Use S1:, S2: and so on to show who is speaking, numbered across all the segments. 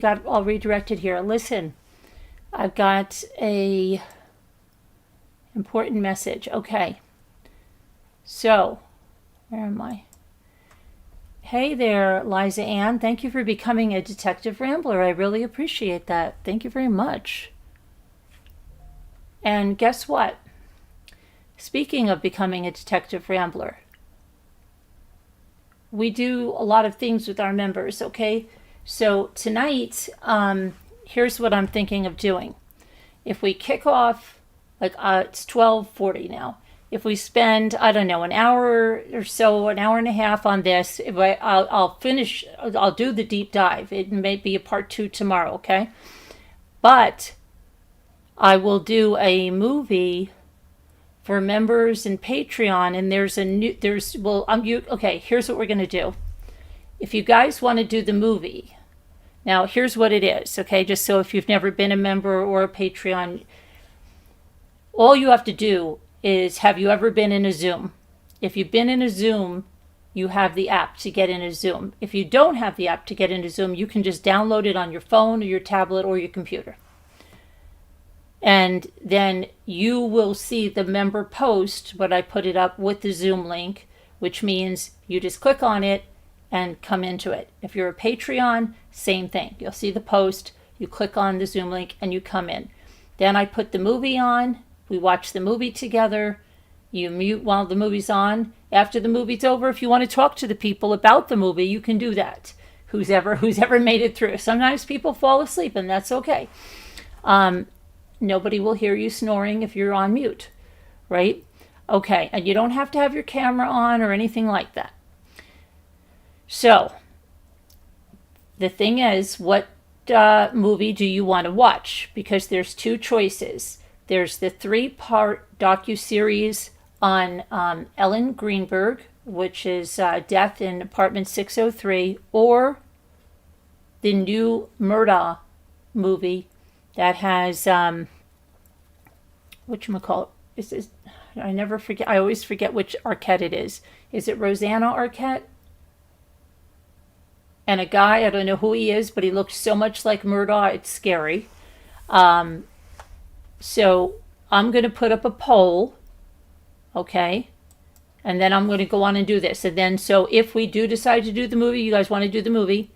S1: got all redirected here. Listen, I've got a important message. Okay. So, where am I? Hey there, Liza Ann. Thank you for becoming a detective rambler. I really appreciate that. Thank you very much. And guess what? Speaking of becoming a detective rambler, we do a lot of things with our members, okay? So tonight, here's what I'm thinking of doing. If we kick off, like it's 12:40 now. If we spend, I don't know, an hour or so, an hour and a half on this, I'll finish, I'll do the deep dive. It may be a part 2 tomorrow, okay? But I will do a movie for members and Patreon, and okay, here's what we're going to do. If you guys want to do the movie, now here's what it is, okay? Just so if you've never been a member or a Patreon, all you have to do is, have you ever been in a Zoom? If you've been in a Zoom, you have the app to get in a Zoom. If you don't have the app to get into Zoom, you can just download it on your phone or your tablet or your computer. And then you will see the member post, but I put it up with the Zoom link, which means you just click on it and come into it. If you're a Patreon, same thing. You'll see the post, you click on the Zoom link, and you come in. Then I put the movie on. We watch the movie together. You mute while the movie's on. After the movie's over, if you want to talk to the people about the movie, you can do that. Who's ever made it through. Sometimes people fall asleep, and that's okay. Nobody will hear you snoring if you're on mute, right? Okay, and you don't have to have your camera on or anything like that. So, the thing is, what movie do you want to watch? Because there's 2 choices. There's the 3-part docuseries on Ellen Greenberg, which is Death in Apartment 603, or the new Murdaugh movie that has whatchamacallit, I never forget, I always forget which Arquette it is. Is it Rosanna Arquette? And a guy, I don't know who he is, but he looks so much like Murdaugh, it's scary. So I'm going to put up a poll, okay? And then I'm going to go on and do this. And then, so if we do decide to do the movie, you guys want to do the movie,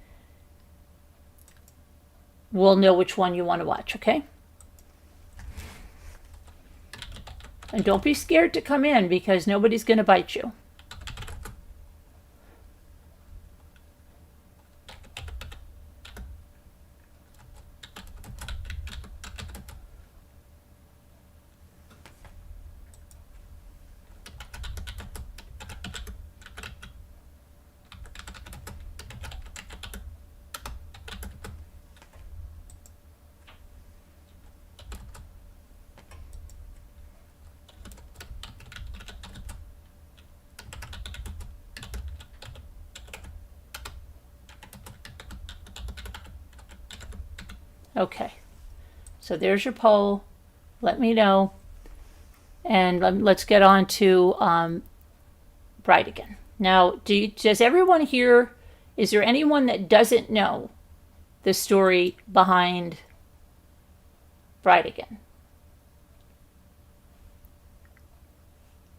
S1: we'll know which one you want to watch, okay? And don't be scared to come in, because nobody's going to bite you. Okay, so there's your poll. Let me know. And let's get on to Bridegan. Now, does everyone here, is there anyone that doesn't know the story behind Bridegan?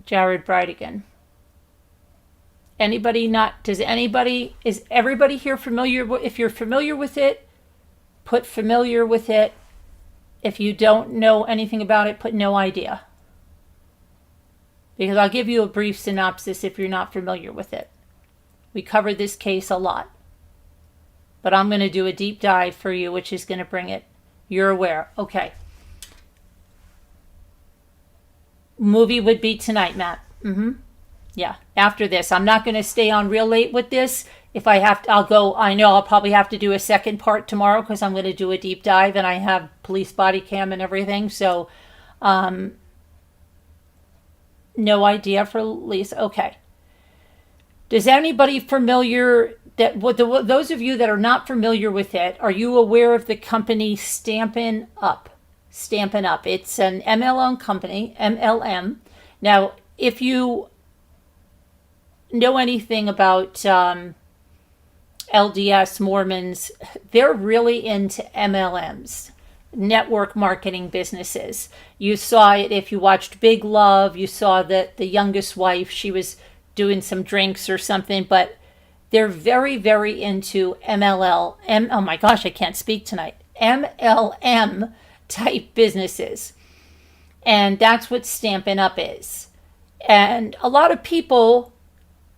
S1: Jared Bridegan. Anybody not, is everybody here familiar? If you're familiar with it, put familiar with it. If you don't know anything about it, put no idea. Because I'll give you a brief synopsis if you're not familiar with it. We covered this case a lot. But I'm going to do a deep dive for you, which is going to bring it. You're aware. Okay. Movie would be tonight, Matt. Yeah, after this. I'm not going to stay on real late with this. If I have to, I'll go. I know I'll probably have to do a second part tomorrow, because I'm going to do a deep dive, and I have police body cam and everything. So, no idea for Lisa. Okay. Does anybody familiar that those of you that are not familiar with it, are you aware of the company StampinUp? StampinUp. It's an MLM company, MLM. Now, if you know anything about LDS Mormons, they're really into MLMs, network marketing businesses. You saw it if you watched Big Love. You saw that the youngest wife, she was doing some drinks or something, but they're very, very into oh my gosh, I can't speak tonight. MLM type businesses. And that's what Stampin' Up is. And a lot of people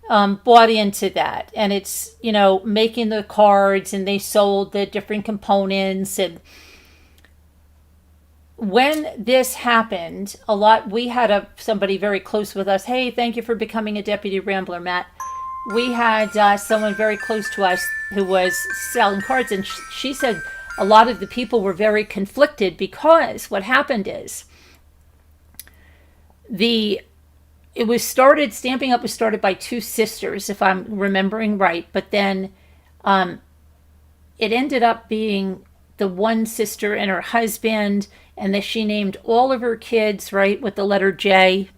S1: bought into that. And it's, making the cards, and they sold the different components. And when this happened, we had somebody very close with us. Hey, thank you for becoming a Deputy Rambler, Matt. We had someone very close to us who was selling cards, and she said a lot of the people were very conflicted because what happened is Stampin' Up was started by two sisters, if I'm remembering right, but then it ended up being the one sister and her husband, and that she named all of her kids, right, with the letter J,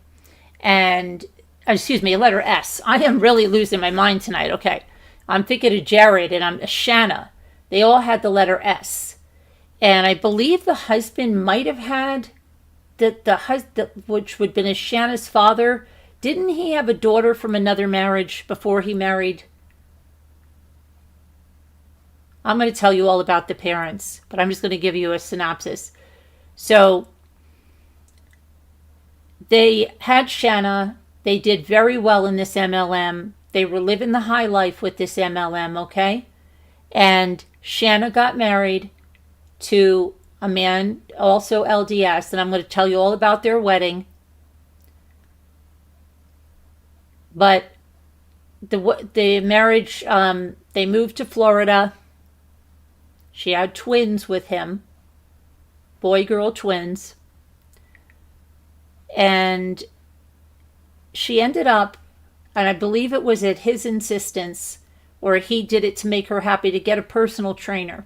S1: and letter S. I am really losing my mind tonight. Okay. I'm thinking of Jared and I'm Shanna. They all had the letter S. And I believe the husband might have had which would have been Shanna's father. Didn't he have a daughter from another marriage before he married? I'm going to tell you all about the parents, but I'm just going to give you a synopsis. So they had Shanna. They did very well in this MLM. They were living the high life with this MLM, okay? And Shanna got married to a man, also LDS, and I'm going to tell you all about their wedding. But the marriage, they moved to Florida. She had twins with him, boy-girl twins. And she ended up, and I believe it was at his insistence, or he did it to make her happy, to get a personal trainer.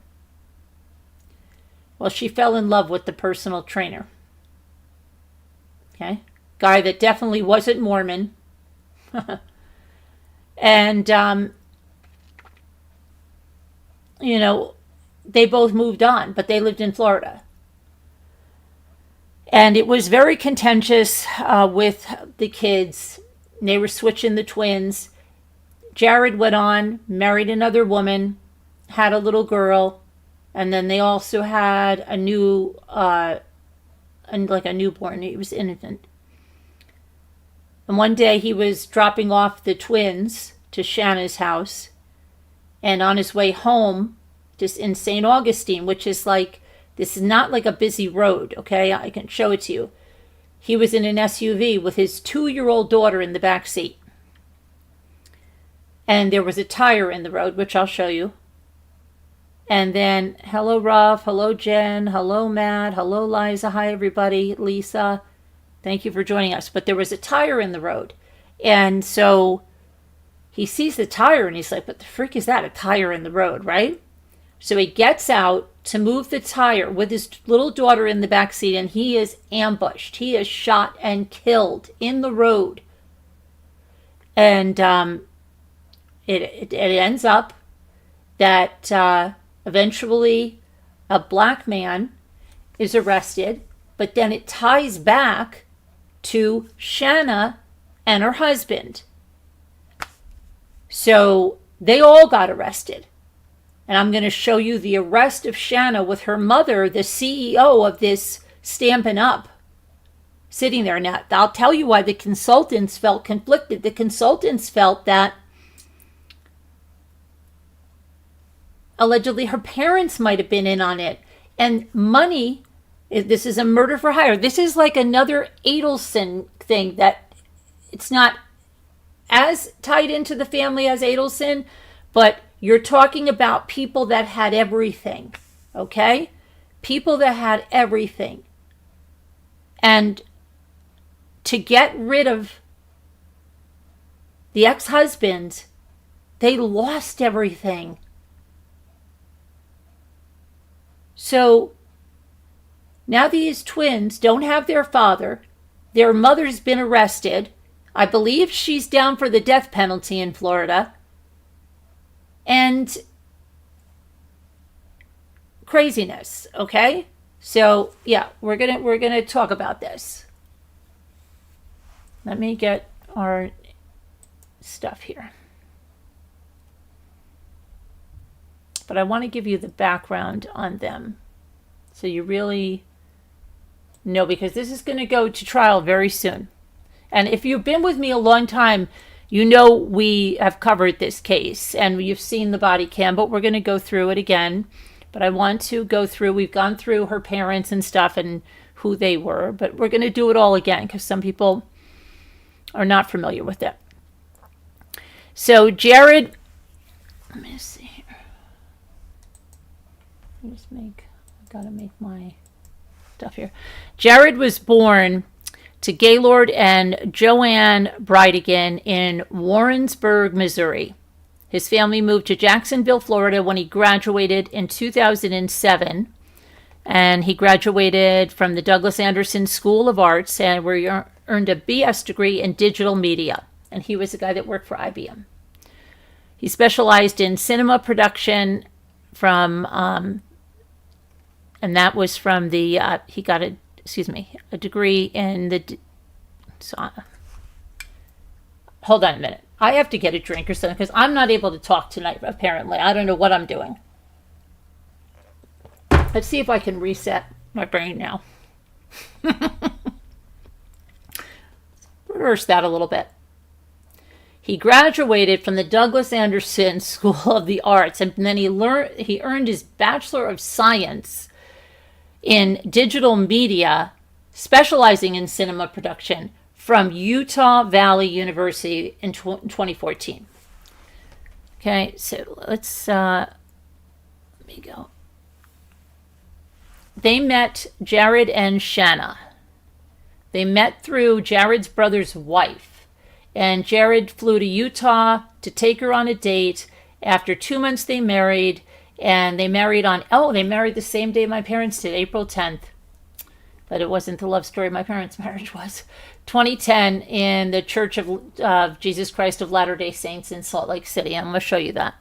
S1: Well, she fell in love with the personal trainer. Okay? Guy that definitely wasn't Mormon. And, they both moved on, but they lived in Florida. And it was very contentious with the kids. They were switching the twins. Jared went on, married another woman, had a little girl, and then they also had a newborn. He was infant. And one day he was dropping off the twins to Shanna's house, and on his way home, just in St. Augustine, which is this is not like a busy road, okay? I can show it to you. He was in an SUV with his 2-year-old daughter in the back seat. And there was a tire in the road, which I'll show you. And then, hello, Ruff. Hello, Jen. Hello, Matt. Hello, Liza. Hi, everybody. Lisa. Thank you for joining us. But there was a tire in the road. And so he sees the tire and he's like, what the freak is that? A tire in the road, right? So he gets out to move the tire with his little daughter in the back seat, and he is ambushed. He is shot and killed in the road. And it ends up that eventually a black man is arrested, but then it ties back to Shanna and her husband. So they all got arrested. And I'm going to show you the arrest of Shanna with her mother, the CEO of this Stampin' Up, sitting there. Now, I'll tell you why the consultants felt conflicted. The consultants felt that allegedly her parents might have been in on it. And money, this is a murder for hire. This is like another Adelson thing, that it's not as tied into the family as Adelson, but you're talking about people that had everything, okay? People that had everything. And to get rid of the ex-husband, they lost everything. So now these twins don't have their father. Their mother's been arrested. I believe she's down for the death penalty in Florida. and craziness. Okay, so yeah, we're gonna talk about this. Let me get our stuff here. But I want to give you the background on them so you really know, because this is going to go to trial very soon. And if you've been with me a long time, you know we have covered this case and you've seen the body cam, but we're going to go through it again. But I want to go through, we've gone through her parents and stuff and who they were, but we're going to do it all again because some people are not familiar with it. So Jared, let me see here. I gotta make my stuff here. Jared was born to Gaylord and Joanne Bridegan in Warrensburg, Missouri. His family moved to Jacksonville, Florida when he graduated in 2007. And he graduated from the Douglas Anderson School of Arts and where he earned a BS degree in digital media. And he was the guy that worked for IBM. He specialized in cinema production from, and that was from the, he got a degree in the, hold on a minute. I have to get a drink or something because I'm not able to talk tonight, apparently. I don't know what I'm doing. Let's see if I can reset my brain now. Reverse that a little bit. He graduated from the Douglas Anderson School of the Arts, and then he earned his Bachelor of Science in digital media, specializing in cinema production from Utah Valley University in 2014. Okay, so let's, let me go. They met, Jared and Shanna. They met through Jared's brother's wife. And Jared flew to Utah to take her on a date. After 2 months, they married. And they married they married the same day my parents did, April 10th. But it wasn't the love story my parents' marriage was. 2010 in the Church of Jesus Christ of Latter-day Saints in Salt Lake City. I'm going to show you that.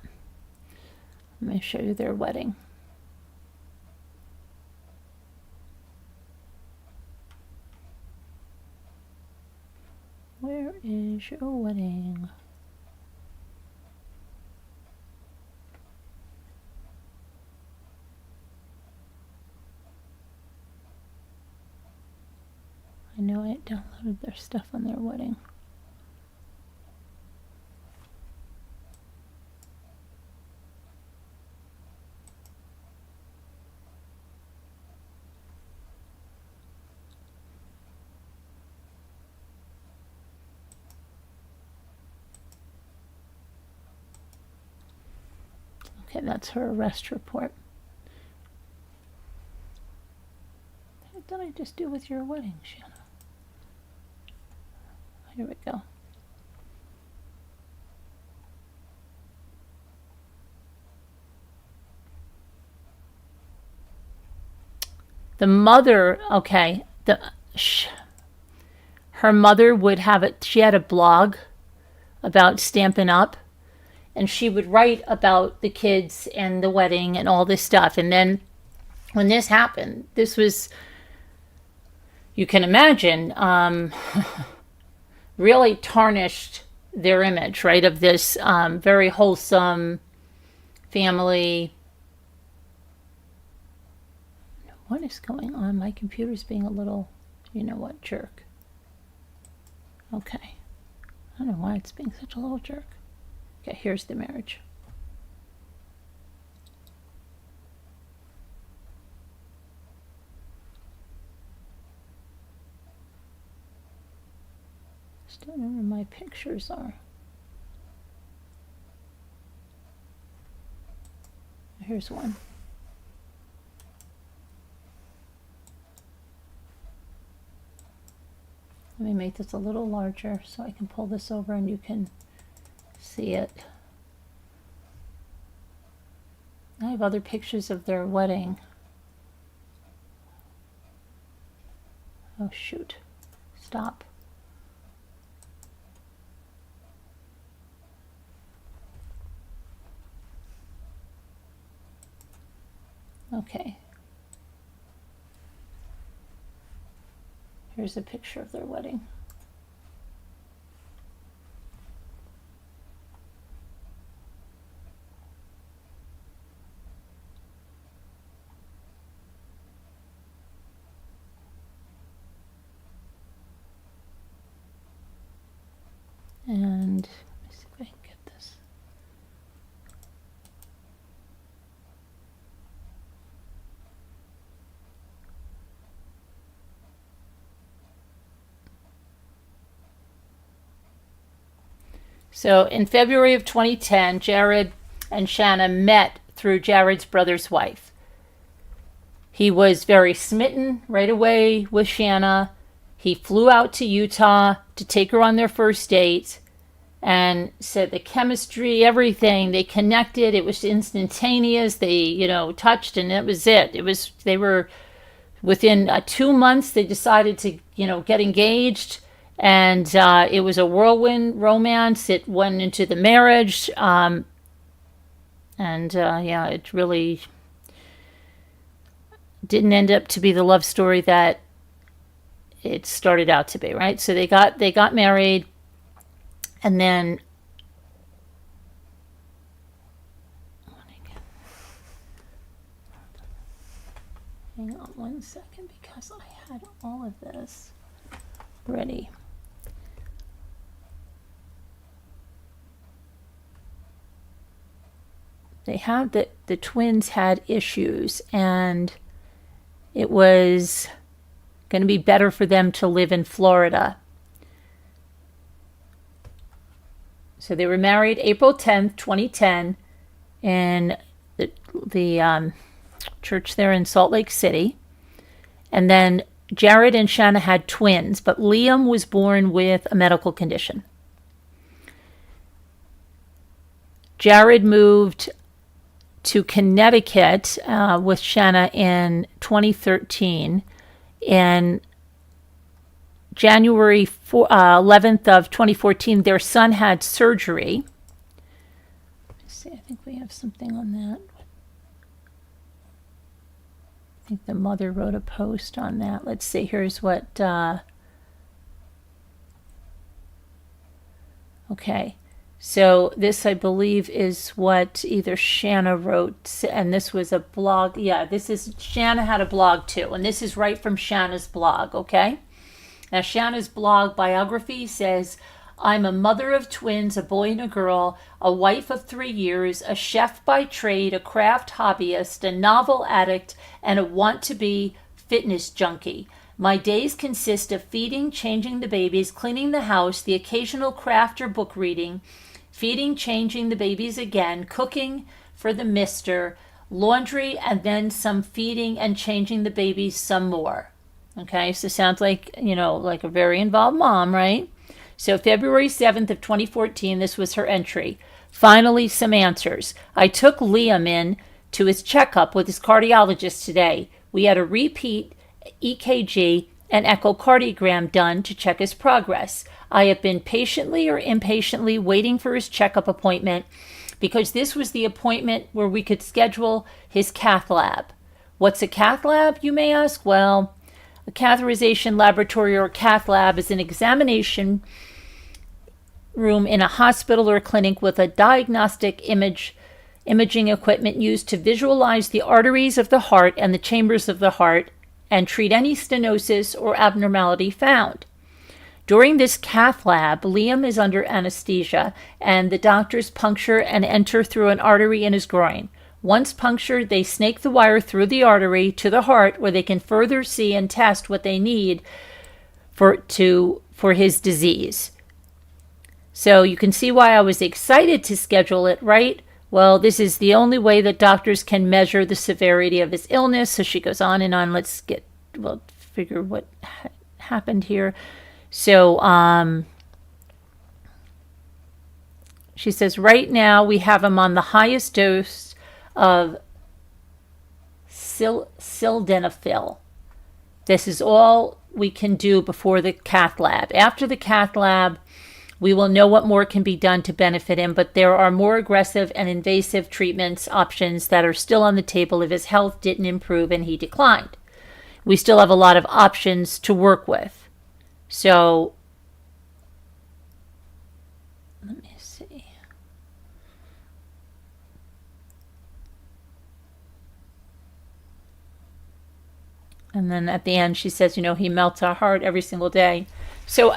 S1: Let me show you their wedding. Where is your wedding? I know I downloaded their stuff on their wedding. Okay, that's her arrest report. What did I just do with your wedding, Shanna? Here we go. The mother, okay, her mother would have it. She had a blog about Stampin' Up, and she would write about the kids and the wedding and all this stuff. And then when this happened, this was, you can imagine, really tarnished their image, right, of this very wholesome family. What is going on? My computer's being a little, you know what, jerk. Okay. I don't know why it's being such a little jerk. Okay, here's the marriage. Still don't know where my pictures are. Here's one. Let me make this a little larger so I can pull this over and you can see it. I have other pictures of their wedding. Oh shoot. Stop. Okay. Here's a picture of their wedding. And let me see if I can get this. So in February of 2010, Jared and Shanna met through Jared's brother's wife. He was very smitten right away with Shanna. He flew out to Utah to take her on their first date and said the chemistry, everything, they connected. It was instantaneous. They, touched, and that was it. They were within 2 months, they decided to, get engaged. And it was a whirlwind romance. It went into the marriage. It really didn't end up to be the love story that it started out to be, right? So they got married, and then hang on 1 second, because I had all of this ready. They had the twins had issues, and it was going to be better for them to live in Florida. So they were married April 10th, 2010, in the church there in Salt Lake City. And then Jared and Shanna had twins, but Liam was born with a medical condition. Jared moved to Connecticut with Shanna in 2013. In January 11th of 2014, their son had surgery. Let's see, I think we have something on that. I think the mother wrote a post on that. Let's see, here's what... okay. So this, I believe, is what either Shanna wrote, and this was a blog. Yeah, Shanna had a blog too, and this is right from Shanna's blog, okay? Now, Shanna's blog biography says, I'm a mother of twins, a boy and a girl, a wife of 3 years, a chef by trade, a craft hobbyist, a novel addict, and a want-to-be fitness junkie. My days consist of feeding, changing the babies, cleaning the house, the occasional craft or book reading, feeding, changing the babies again, cooking for the mister, laundry, and then some feeding and changing the babies some more. Okay, so sounds like, like a very involved mom, right? So February 7th of 2014, this was her entry. Finally, some answers. I took Liam in to his checkup with his cardiologist today. We had a repeat EKG and echocardiogram done to check his progress. I have been patiently or impatiently waiting for his checkup appointment because this was the appointment where we could schedule his cath lab. What's a cath lab, you may ask? Well, a catheterization laboratory or cath lab is an examination room in a hospital or clinic with a diagnostic imaging equipment used to visualize the arteries of the heart and the chambers of the heart and treat any stenosis or abnormality found. During this cath lab, Liam is under anesthesia, and the doctors puncture and enter through an artery in his groin. Once punctured, they snake the wire through the artery to the heart, where they can further see and test what they need for his disease. So you can see why I was excited to schedule it, right? Well, this is the only way that doctors can measure the severity of his illness. So she goes on and on. Let's figure what happened here. So she says, right now we have him on the highest dose of sildenafil. This is all we can do before the cath lab. After the cath lab, We will know what more can be done to benefit him, but there are more aggressive and invasive treatments options that are still on the table if his health didn't improve and he declined. We still have a lot of options to work with. So, let me see. And then at the end, she says, he melts our heart every single day. So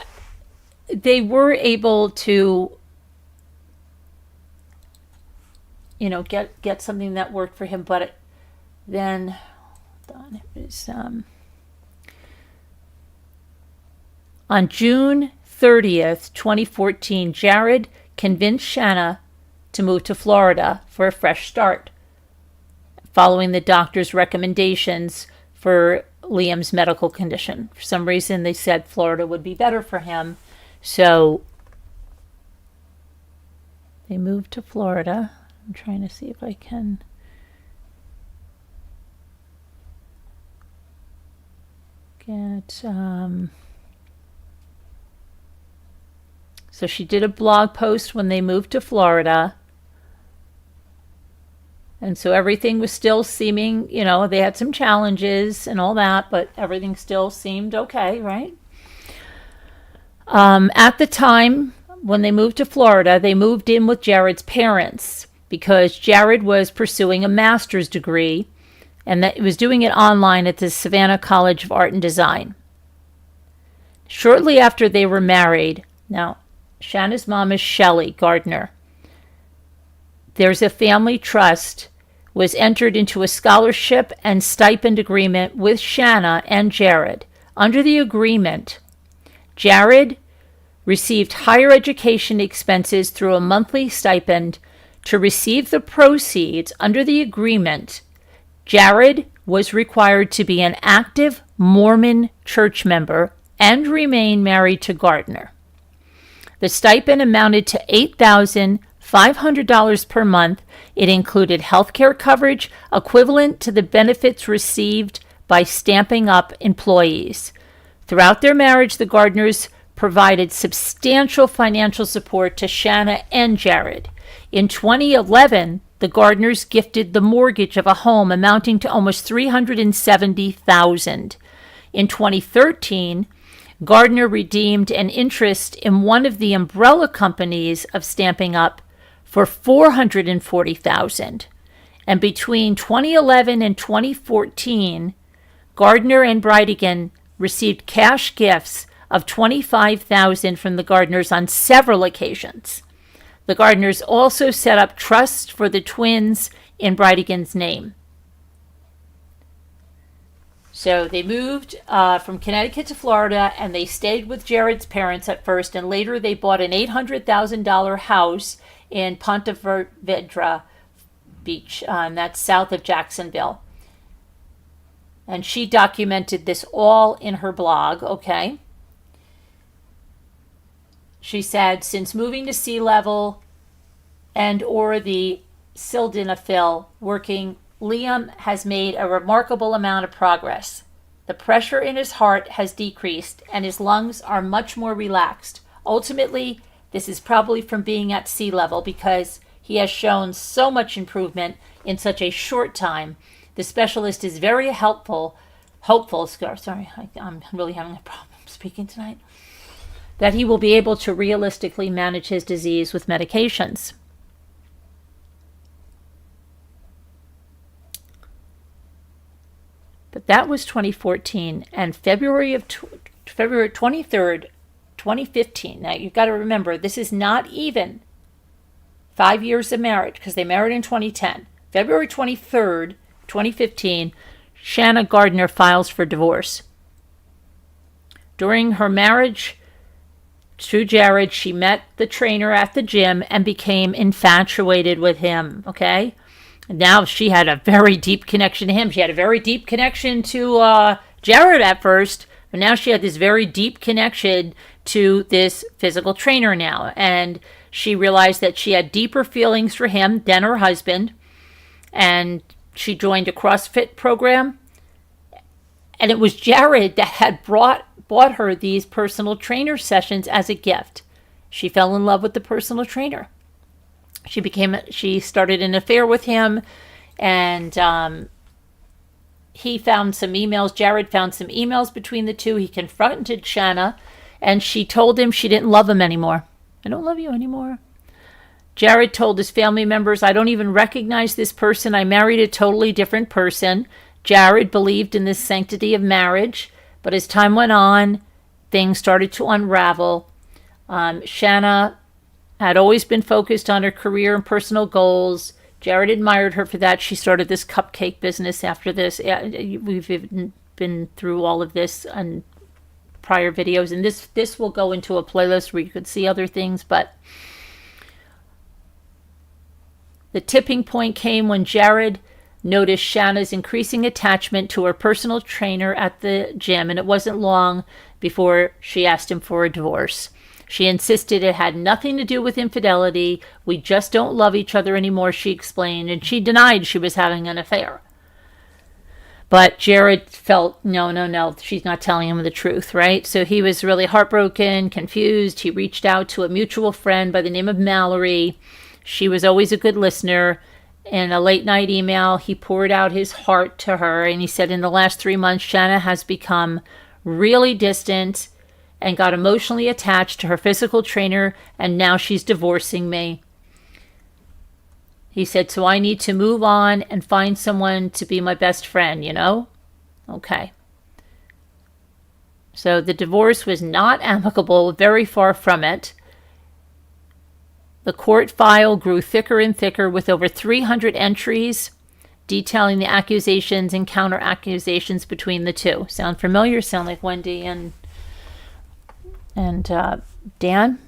S1: they were able to, get something that worked for him. But then, hold on, it was on June 30th, 2014, Jared convinced Shanna to move to Florida for a fresh start, following the doctor's recommendations for Liam's medical condition. For some reason, they said Florida would be better for him. So they moved to Florida. I'm trying to see if I can get... So she did a blog post when they moved to Florida. And so everything was still seeming, they had some challenges and all that, but everything still seemed okay, right? At the time, when they moved to Florida, they moved in with Jared's parents because Jared was pursuing a master's degree and that he was doing it online at the Savannah College of Art and Design. Shortly after they were married, now, Shanna's mom is Shelley Gardner. There's a family trust was entered into a scholarship and stipend agreement with Shanna and Jared. Under the agreement, Jared received higher education expenses through a monthly stipend. To receive the proceeds under the agreement, Jared was required to be an active Mormon church member and remain married to Gardner. The stipend amounted to $8,500 per month. It included health care coverage equivalent to the benefits received by StampinUp employees. Throughout their marriage, the Gardners provided substantial financial support to Shanna and Jared. In 2011, the Gardners gifted the mortgage of a home amounting to almost $370,000. In 2013, Gardner redeemed an interest in one of the umbrella companies of StampinUp for $440,000. And between 2011 and 2014, Gardner and Bridegan received cash gifts of $25,000 from the Gardners on several occasions. The Gardners also set up trusts for the twins in Bridegan's name. So they moved from Connecticut to Florida, and they stayed with Jared's parents at first, and later they bought an $800,000 house in Ponte Vedra Beach, and that's south of Jacksonville. And she documented this all in her blog, okay? She said, since moving to sea level and or the sildenafil working, Liam has made a remarkable amount of progress. The pressure in his heart has decreased and his lungs are much more relaxed. Ultimately, this is probably from being at sea level because he has shown so much improvement in such a short time. The specialist is very hopeful, sorry, I'm really having a problem speaking tonight, that he will be able to realistically manage his disease with medications. But that was 2014, and February 23rd, 2015. Now, you've got to remember, this is not even 5 years of marriage, because they married in 2010. February 23rd, 2015, Shanna Gardner files for divorce. During her marriage to Jared, she met the trainer at the gym and became infatuated with him, okay? Now she had a very deep connection to him. She had a very deep connection to Jared at first, but now she had this very deep connection to this physical trainer now. And she realized that she had deeper feelings for him than her husband. And she joined a CrossFit program. And it was Jared that had bought her these personal trainer sessions as a gift. She fell in love with the personal trainer. She started an affair with him, and he found some emails. Jared found some emails between the two. He confronted Shanna, and she told him she didn't love him anymore. I don't love you anymore. Jared told his family members, I don't even recognize this person. I married a totally different person. Jared believed in the sanctity of marriage, but as time went on, things started to unravel. Shanna had always been focused on her career and personal goals. Jared admired her for that. She started this cupcake business after this. We've been through all of this on prior videos, and this will go into a playlist where you could see other things, but the tipping point came when Jared noticed Shanna's increasing attachment to her personal trainer at the gym, and it wasn't long before she asked him for a divorce. She insisted it had nothing to do with infidelity. We just don't love each other anymore, she explained, and she denied she was having an affair. But Jared felt, no, she's not telling him the truth, right? So he was really heartbroken, confused. He reached out to a mutual friend by the name of Mallory. She was always a good listener. In a late night email, he poured out his heart to her, and he said, in the last 3 months, Shanna has become really distant and got emotionally attached to her physical trainer, and now she's divorcing me. He said, so I need to move on and find someone to be my best friend, Okay. So the divorce was not amicable, very far from it. The court file grew thicker and thicker with over 300 entries detailing the accusations and counter-accusations between the two. Sound familiar? Sound like Wendy and Dan?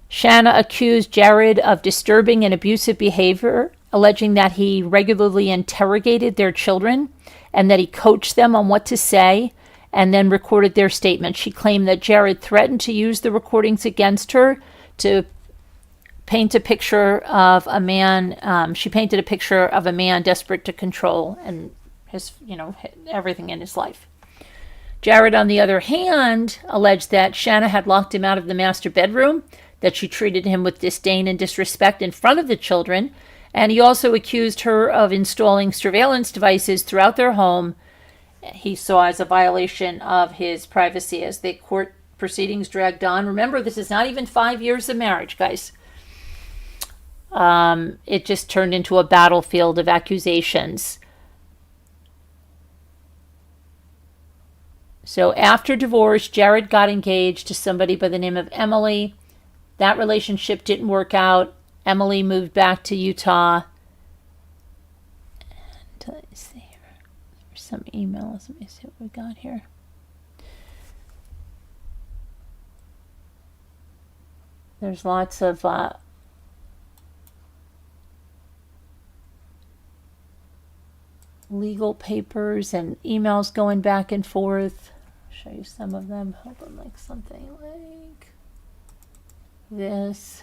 S1: Shanna accused Jared of disturbing and abusive behavior, alleging that he regularly interrogated their children and that he coached them on what to say and then recorded their statements. She claimed that Jared threatened to use the recordings against her to paint a picture of a man. She painted a picture of a man desperate to control and his, everything in his life. Jared, on the other hand, alleged that Shanna had locked him out of the master bedroom, that she treated him with disdain and disrespect in front of the children, and he also accused her of installing surveillance devices throughout their home he saw as a violation of his privacy as the court proceedings dragged on. Remember, this is not even 5 years of marriage, guys. It just turned into a battlefield of accusations. So after divorce, Jared got engaged to somebody by the name of Emily. That relationship didn't work out. Emily moved back to Utah. And let's see here. There's some emails. Let me see what we got here. There's lots of legal papers and emails going back and forth. I'll show you some of them. Hold on, like something like this.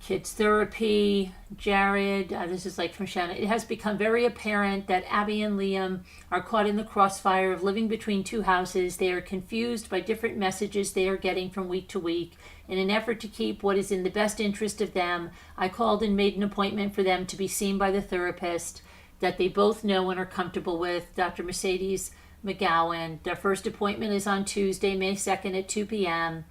S1: Kids therapy, Jared, this is like from Shanna. It has become very apparent that Abby and Liam are caught in the crossfire of living between two houses. They are confused by different messages they are getting from week to week. In an effort to keep what is in the best interest of them, I called and made an appointment for them to be seen by the therapist that they both know and are comfortable with, Dr. Mercedes McGowan. Their first appointment is on Tuesday, May 2nd at 2 p.m.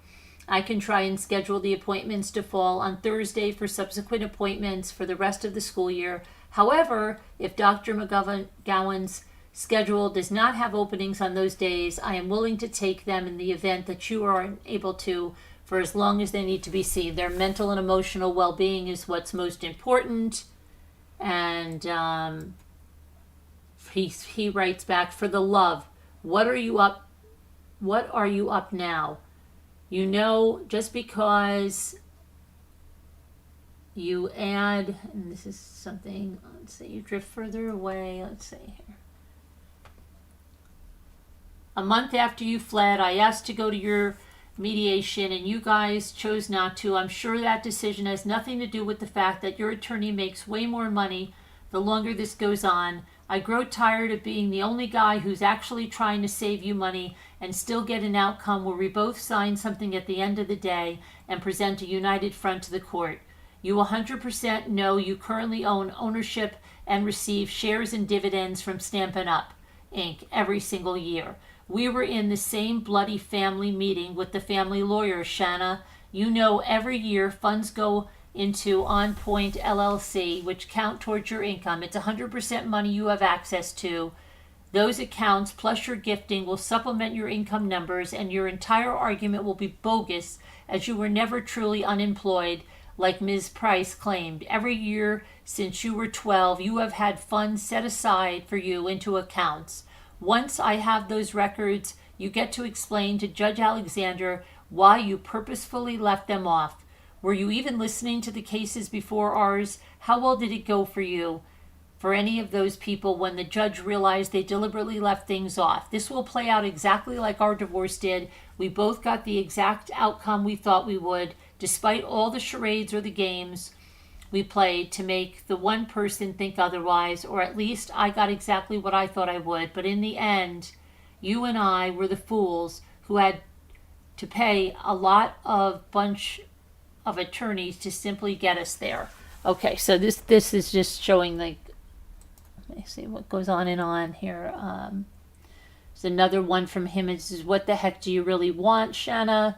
S1: I can try and schedule the appointments to fall on Thursday for subsequent appointments for the rest of the school year. However, if Dr. McGowan's schedule does not have openings on those days, I am willing to take them in the event that you are unable to for as long as they need to be seen. Their mental and emotional well-being is what's most important. And he writes back, for the love, what are you up now? Just because you add, and this is something, let's say you drift further away, let's see here. A month after you fled, I asked to go to your mediation and you guys chose not to. I'm sure that decision has nothing to do with the fact that your attorney makes way more money the longer this goes on. I grow tired of being the only guy who's actually trying to save you money and still get an outcome where we both sign something at the end of the day and present a united front to the court. You 100% know you currently own ownership and receive shares and dividends from StampinUp, Inc. every single year. We were in the same bloody family meeting with the family lawyer, Shanna. You know every year funds go into On Point LLC, which count towards your income. It's 100% money you have access to. Those accounts plus your gifting will supplement your income numbers, and your entire argument will be bogus, as you were never truly unemployed, like Ms. Price claimed. Every year since you were 12, you have had funds set aside for you into accounts. Once I have those records, you get to explain to Judge Alexander why you purposefully left them off. Were you even listening to the cases before ours? How well did it go for you? For any of those people when the judge realized they deliberately left things off. This will play out exactly like our divorce did. We both got the exact outcome we thought we would, despite all the charades or the games we played to make the one person think otherwise, or at least I got exactly what I thought I would. But in the end, you and I were the fools who had to pay a lot of bunch of attorneys to simply get us there. Okay, so this is just showing, like, let me see what goes on and on here. There's another one from him. It says, what the heck do you really want, Shanna?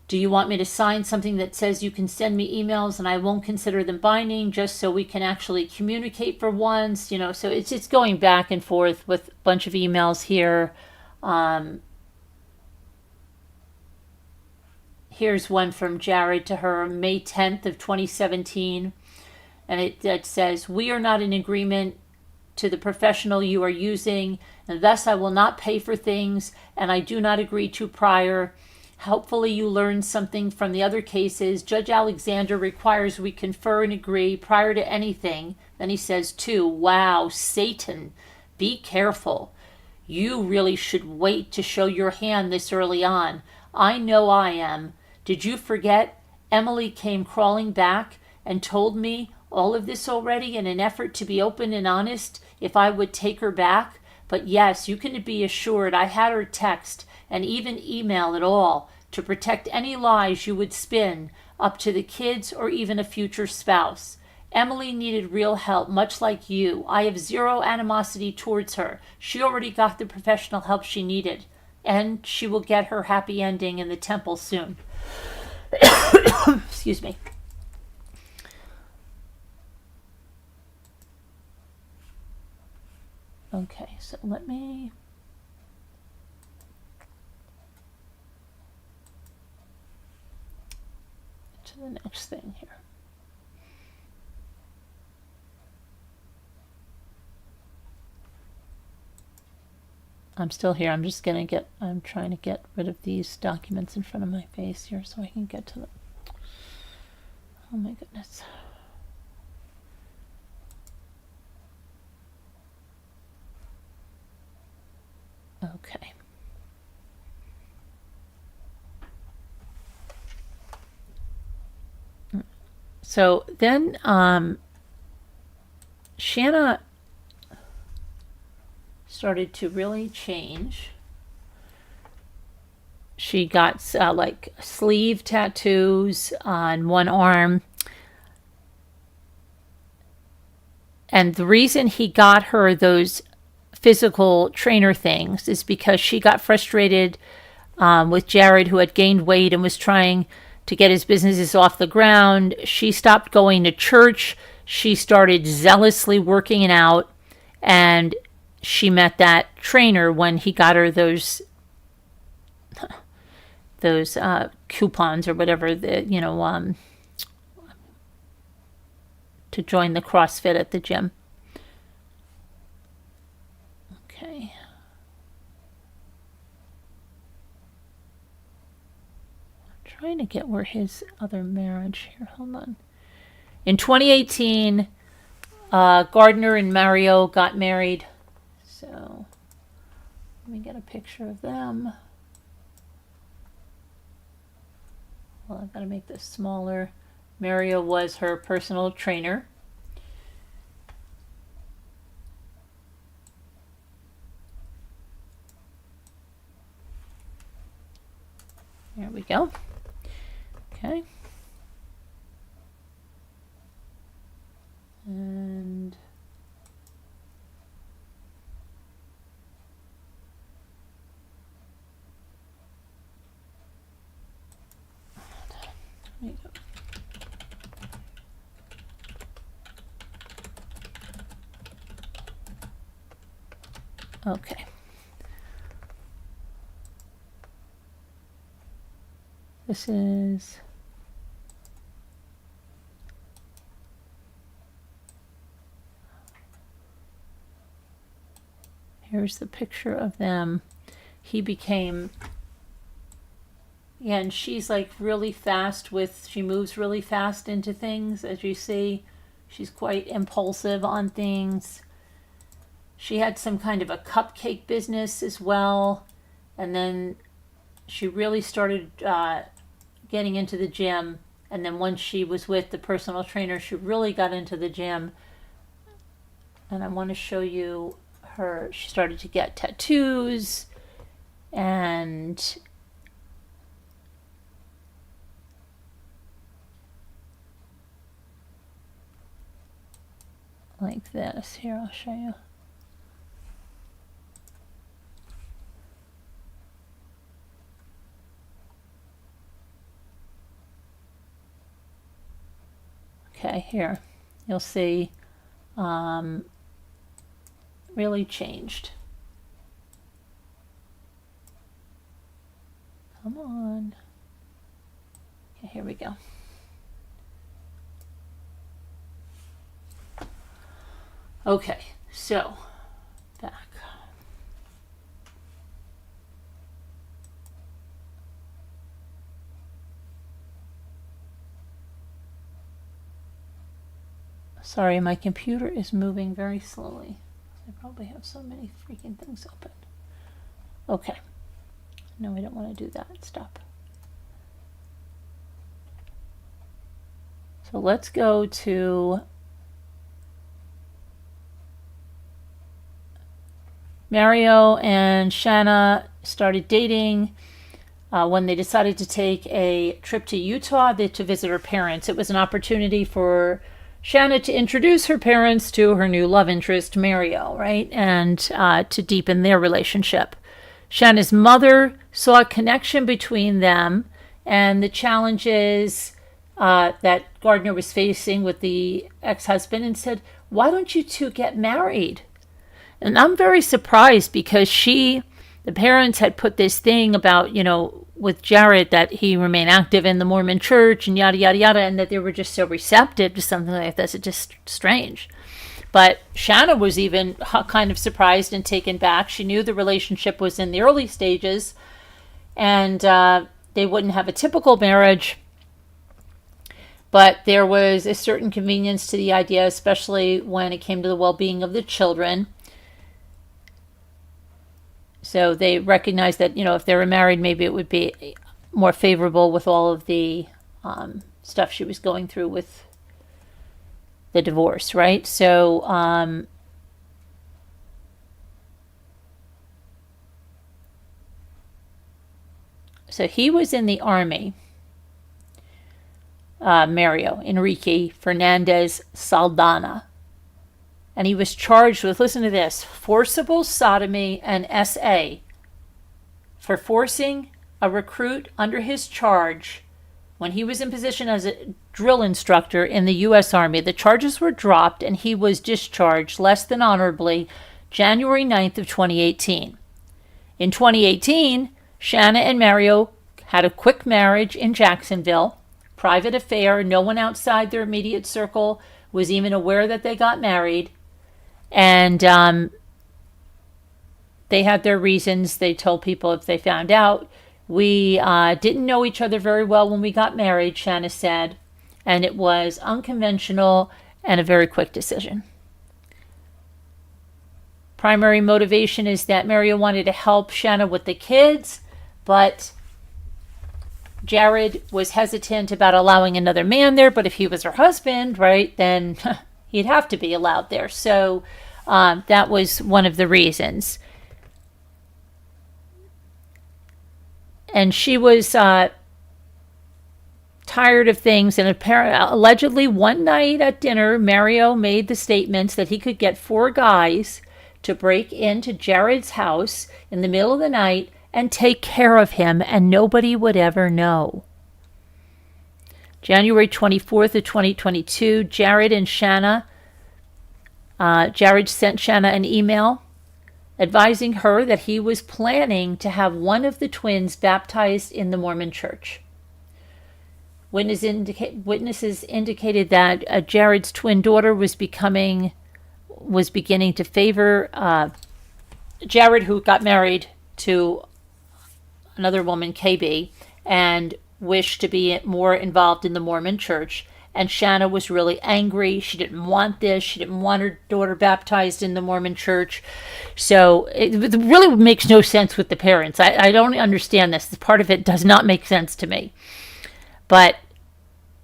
S1: Do you want me to sign something that says you can send me emails and I won't consider them binding, just so we can actually communicate for once? You know, so it's going back and forth with a bunch of emails here. Here's one from Jared to her, May 10th of 2017. And it says, we are not in agreement to the professional you are using, and thus I will not pay for things, and I do not agree to prior. Hopefully you learned something from the other cases. Judge Alexander requires we confer and agree prior to anything. Then he says, too, wow, Satan, be careful. You really should wait to show your hand this early on. I know I am. Did you forget? Emily came crawling back and told me all of this already in an effort to be open and honest if I would take her back. But yes, you can be assured I had her text and even email it all to protect any lies you would spin up to the kids or even a future spouse. Emily needed real help, much like you. I have zero animosity towards her. She already got the professional help she needed, and she will get her happy ending in the temple soon. Excuse me. Okay, so let me get to the next thing here. I'm still here. I'm trying to get rid of these documents in front of my face here so I can get to them. Oh my goodness. Okay. So then Shanna started to really change. She got like sleeve tattoos on one arm. And the reason he got her those physical trainer things is because she got frustrated with Jared, who had gained weight and was trying to get his businesses off the ground. She stopped going to church. She started zealously working out, and she met that trainer when he got her those coupons or whatever, to join the CrossFit at the gym. Okay. I'm trying to get where his other marriage here. Hold on. In 2018, Gardner and Mario got married. So let me get a picture of them. Well, I've got to make this smaller. Mario was her personal trainer. There we go. Okay. And there you go. Okay. This is here's the picture of them. He became, yeah, and she's like really fast she moves really fast into things, as you see. She's quite impulsive on things. She had some kind of a cupcake business as well. And then she really started getting into the gym. And then once she was with the personal trainer, she really got into the gym. And I want to show you her. She started to get tattoos and like this. Here, I'll show you. Okay, here you'll see really changed. Come on. Okay, here we go. Okay, so back. Sorry, my computer is moving very slowly. I probably have so many freaking things open. Okay. No, I don't want to do that. Stop. So let's go to Mario and Shanna started dating when they decided to take a trip to Utah to visit her parents. It was an opportunity for Shanna to introduce her parents to her new love interest, Mario, right? And to deepen their relationship. Shanna's mother saw a connection between them and the challenges that Gardner was facing with the ex-husband and said, why don't you two get married? And I'm very surprised because the parents had put this thing about, with Jared that he remained active in the Mormon church and yada, yada, yada, and that they were just so receptive to something like this. It's just strange. But Shanna was even kind of surprised and taken back. She knew the relationship was in the early stages and they wouldn't have a typical marriage. But there was a certain convenience to the idea, especially when it came to the well-being of the children. So they recognized that, if they were married, maybe it would be more favorable with all of the stuff she was going through with the divorce, right? So he was in the Army, Mario, Henry Fernandez Saldana. And he was charged with, listen to this, forcible sodomy and SA for forcing a recruit under his charge when he was in position as a drill instructor in the U.S. Army. The charges were dropped and he was discharged less than honorably January 9th of 2018. In 2018, Shanna and Mario had a quick marriage in Jacksonville, private affair. No one outside their immediate circle was even aware that they got married. And they had their reasons. They told people if they found out. We didn't know each other very well when we got married, Shanna said. And it was unconventional and a very quick decision. Primary motivation is that Mario wanted to help Shanna with the kids, but Jared was hesitant about allowing another man there. But if he was her husband, right, then he'd have to be allowed there. So that was one of the reasons. And she was tired of things, and allegedly one night at dinner, Mario made the statements that he could get 4 guys to break into Jared's house in the middle of the night and take care of him, and nobody would ever know. January 24th of 2022, Jared sent Shanna an email advising her that he was planning to have one of the twins baptized in the Mormon church. Witnesses indicated that Jared's twin daughter was beginning to favor Jared, who got married to another woman, KB, and wished to be more involved in the Mormon church. And Shanna was really angry. She didn't want this. She didn't want her daughter baptized in the Mormon church. So it really makes no sense with the parents. I don't understand this. Part of it does not make sense to me. But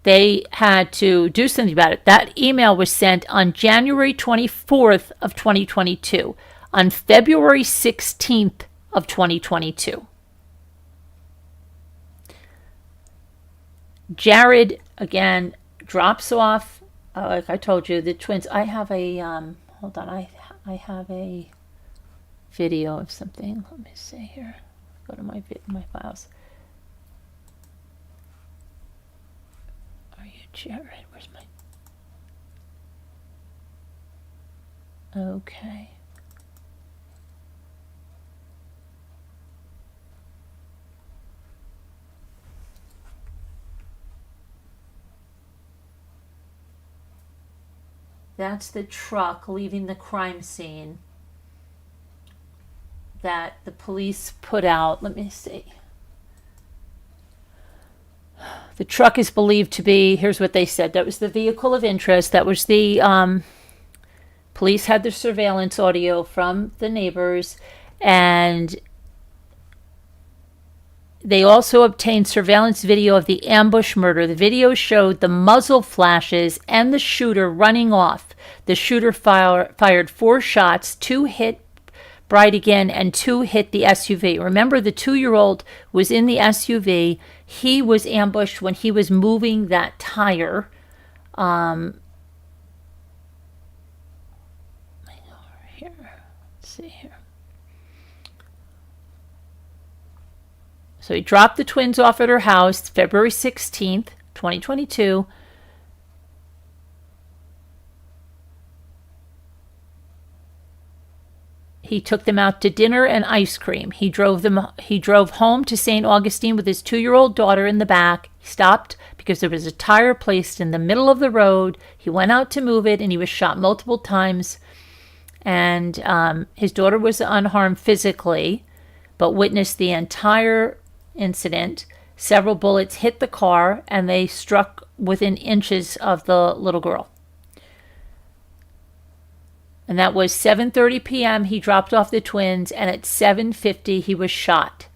S1: they had to do something about it. That email was sent on January 24th of 2022. On February 16th of 2022. Jared, again, drops off, like I told you, the twins. I have a, hold on, I have a video of something. Let me see here. Go to my files. Are you Jared? Where's my... Okay. That's the truck leaving the crime scene that the police put out. Let me see. The truck is believed to be, here's what they said, that was the vehicle of interest. That was the, police had the surveillance audio from the neighbors, and they also obtained surveillance video of the ambush murder. The video showed the muzzle flashes and the shooter running off. The shooter fired 4 shots, 2 hit Bridegan and 2 hit the SUV. Remember, the 2-year-old was in the SUV. He was ambushed when he was moving that tire. Let's see here. So he dropped the twins off at her house February 16th, 2022. He took them out to dinner and ice cream. He drove home to St. Augustine with his 2-year-old daughter in the back. He stopped because there was a tire placed in the middle of the road. He went out to move it, and he was shot multiple times. And his daughter was unharmed physically, but witnessed the entire incident. Several bullets hit the car, and they struck within inches of the little girl. And that was 7:30 p.m. He dropped off the twins, and at 7:50 he was shot.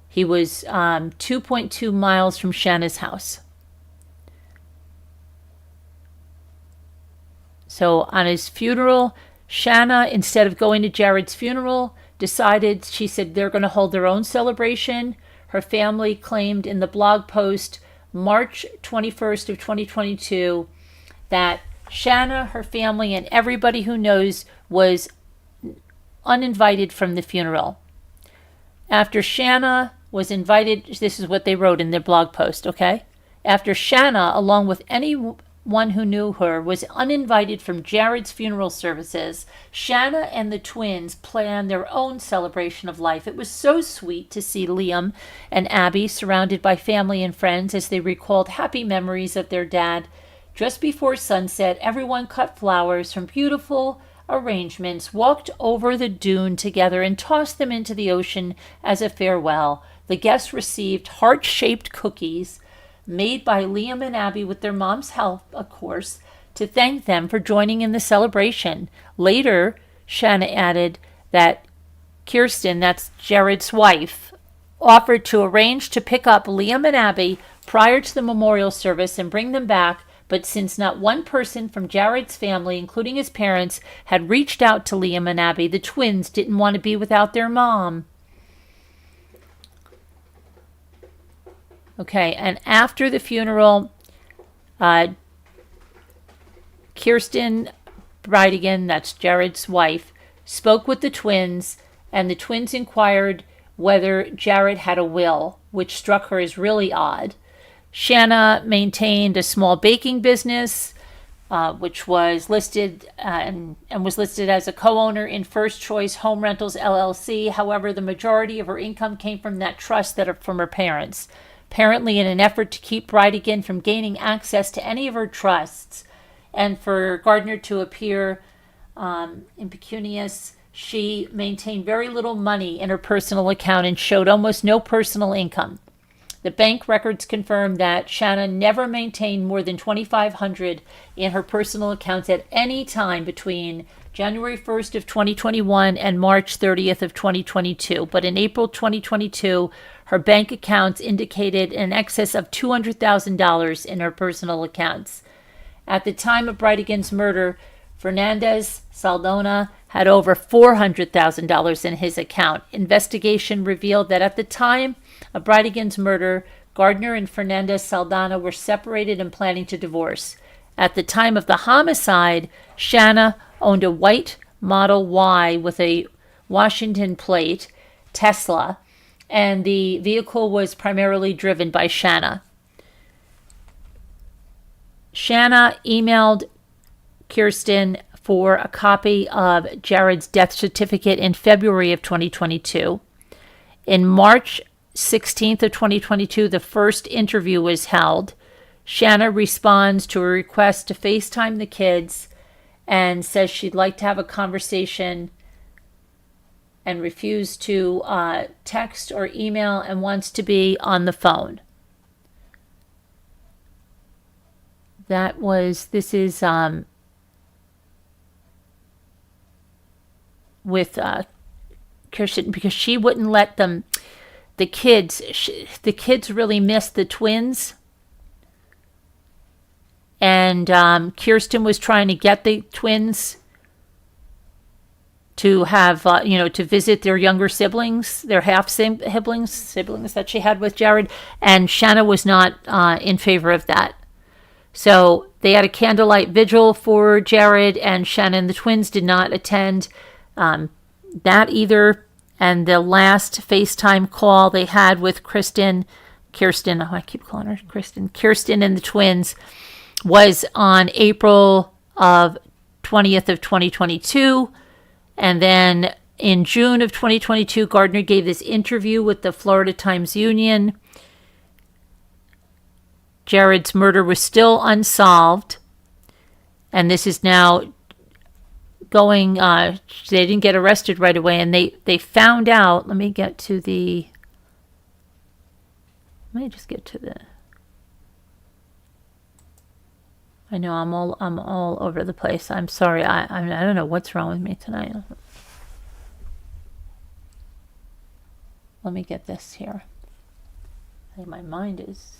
S1: He was 2.2 miles from Shanna's house. So on his funeral, Shanna, instead of going to Jared's funeral, decided, she said they're going to hold their own celebration. Her family claimed in the blog post March 21st of 2022 that Shanna, her family, and everybody who knows was uninvited from the funeral. After Shanna was invited, this is what they wrote in their blog post, okay? After Shanna, along with anyone who knew her, was uninvited from Jared's funeral services, Shanna and the twins planned their own celebration of life. It was so sweet to see Liam and Abby surrounded by family and friends as they recalled happy memories of their dad. Just before sunset, everyone cut flowers from beautiful arrangements, walked over the dune together, and tossed them into the ocean as a farewell. The guests received heart-shaped cookies made by Liam and Abby with their mom's help, of course, to thank them for joining in the celebration. Later, Shanna added that Kirsten, that's Jared's wife, offered to arrange to pick up Liam and Abby prior to the memorial service and bring them back. But since not one person from Jared's family, including his parents, had reached out to Liam and Abby, the twins didn't want to be without their mom. Okay, and after the funeral, Kirsten Bridegan, that's Jared's wife, spoke with the twins, and the twins inquired whether Jared had a will, which struck her as really odd. Shanna maintained a small baking business, which was listed and was listed as a co-owner in First Choice Home Rentals LLC. However, the majority of her income came from that trust that are from her parents. Apparently, in an effort to keep Bridegan from gaining access to any of her trusts, and for Gardner to appear impecunious, she maintained very little money in her personal account and showed almost no personal income. The bank records confirm that Shanna never maintained more than $2,500 in her personal accounts at any time between January 1st of 2021 and March 30th of 2022. But in April 2022, her bank accounts indicated an excess of $200,000 in her personal accounts. At the time of Bridegan's murder, Fernandez Saldana had over $400,000 in his account. Investigation revealed that at the time of Bridegan's murder, Gardner and Fernandez Saldana were separated and planning to divorce. At the time of the homicide, Shanna owned a white Model Y with a Washington plate, Tesla, and the vehicle was primarily driven by Shanna. Shanna emailed Kirsten for a copy of Jared's death certificate in February of 2022. In March 16th of 2022, the first interview was held. Shanna responds to a request to FaceTime the kids and says she'd like to have a conversation and refused to text or email and wants to be on the phone. This is with Kirsten, because she wouldn't let them, the kids really missed the twins. And Kirsten was trying to get the twins to have, to visit their younger siblings, their half-siblings that she had with Jared. And Shanna was not in favor of that. So they had a candlelight vigil for Jared, and Shanna and the twins did not attend that either. And the last FaceTime call they had with Kirsten and the twins was on April of 20th of 2022. And then in June of 2022, Gardner gave this interview with the Florida Times-Union. Jared's murder was still unsolved, and this is now going, they didn't get arrested right away, and they found out, let me just get to the, I know I'm all over the place. I'm sorry, I don't know what's wrong with me tonight. Let me get this here. I think my mind is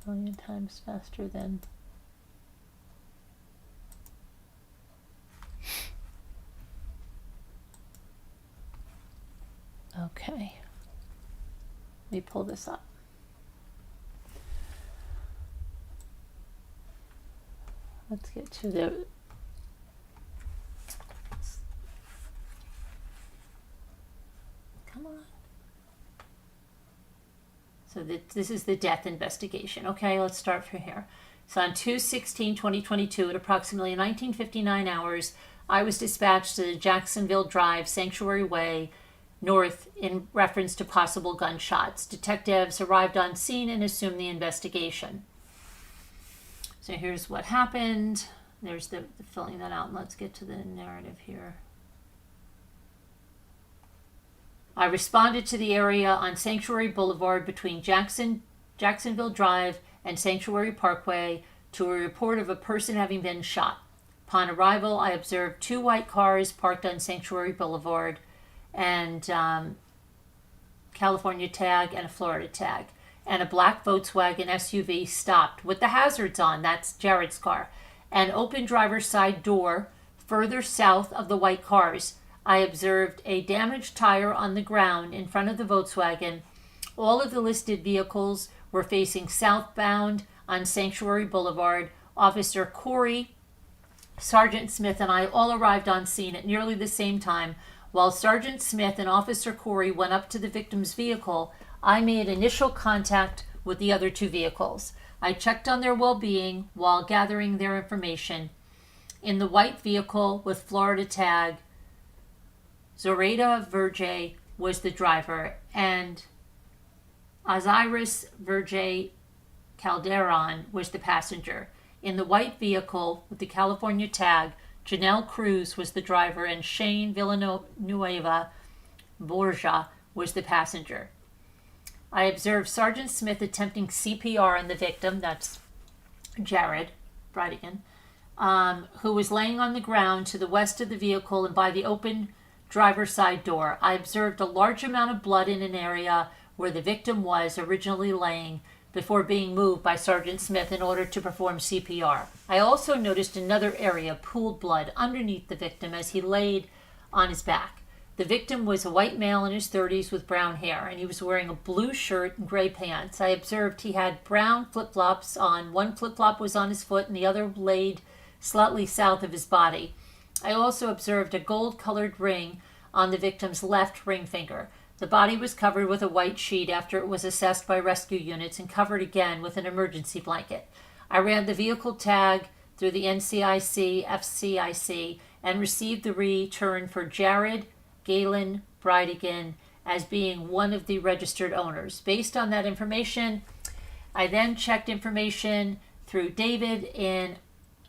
S1: a million times faster than okay. Let me pull this up. Let's get to the come on. So this is the death investigation. Okay, let's start from here. So on 2/16/2022 at approximately 19:59 hours, I was dispatched to the Jacksonville Drive Sanctuary Way North in reference to possible gunshots. Detectives arrived on scene and assumed the investigation. So here's what happened. There's the filling that out. And let's get to the narrative here. I responded to the area on Sanctuary Boulevard between Jacksonville Drive and Sanctuary Parkway to a report of a person having been shot. Upon arrival, I observed two white cars parked on Sanctuary Boulevard and California tag and a Florida tag, and a black Volkswagen SUV stopped with the hazards on. That's Jared's car. An open driver's side door further south of the white cars. I observed a damaged tire on the ground in front of the Volkswagen. All of the listed vehicles were facing southbound on Sanctuary Boulevard. Officer Corey, Sergeant Smith, and I all arrived on scene at nearly the same time. While Sergeant Smith and Officer Corey went up to the victim's vehicle, I made initial contact with the other two vehicles. I checked on their well-being while gathering their information. In the white vehicle with Florida tag, Zoraida Verge was the driver, and Osiris Verge Calderon was the passenger. In the white vehicle with the California tag, Janelle Cruz was the driver, and Shane Villanueva Borja was the passenger. I observed Sergeant Smith attempting CPR on the victim, that's Jared Bridegan, who was laying on the ground to the west of the vehicle and by the open driver's side door. I observed a large amount of blood in an area where the victim was originally laying before being moved by Sergeant Smith in order to perform CPR. I also noticed another area, pooled blood, underneath the victim as he laid on his back. The victim was a white male in his 30s with brown hair, and he was wearing a blue shirt and gray pants. I observed he had brown flip-flops on. One flip-flop was on his foot and the other laid slightly south of his body. I also observed a gold-colored ring on the victim's left ring finger. The body was covered with a white sheet after it was assessed by rescue units and covered again with an emergency blanket. I ran the vehicle tag through the NCIC, FCIC, and received the return for Jared Galen Bridegan as being one of the registered owners. Based on that information, I then checked information through David in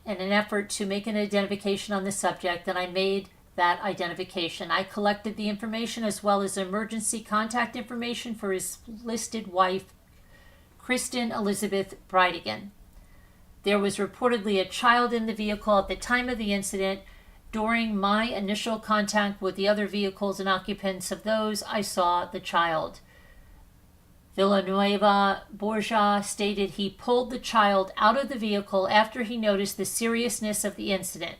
S1: an effort to make an identification on the subject, and I made that identification. I collected the information as well as emergency contact information for his listed wife, Kristen Elizabeth Bridegan. There was reportedly a child in the vehicle at the time of the incident. During my initial contact with the other vehicles and occupants of those, I saw the child. Villanueva Borja stated he pulled the child out of the vehicle after he noticed the seriousness of the incident.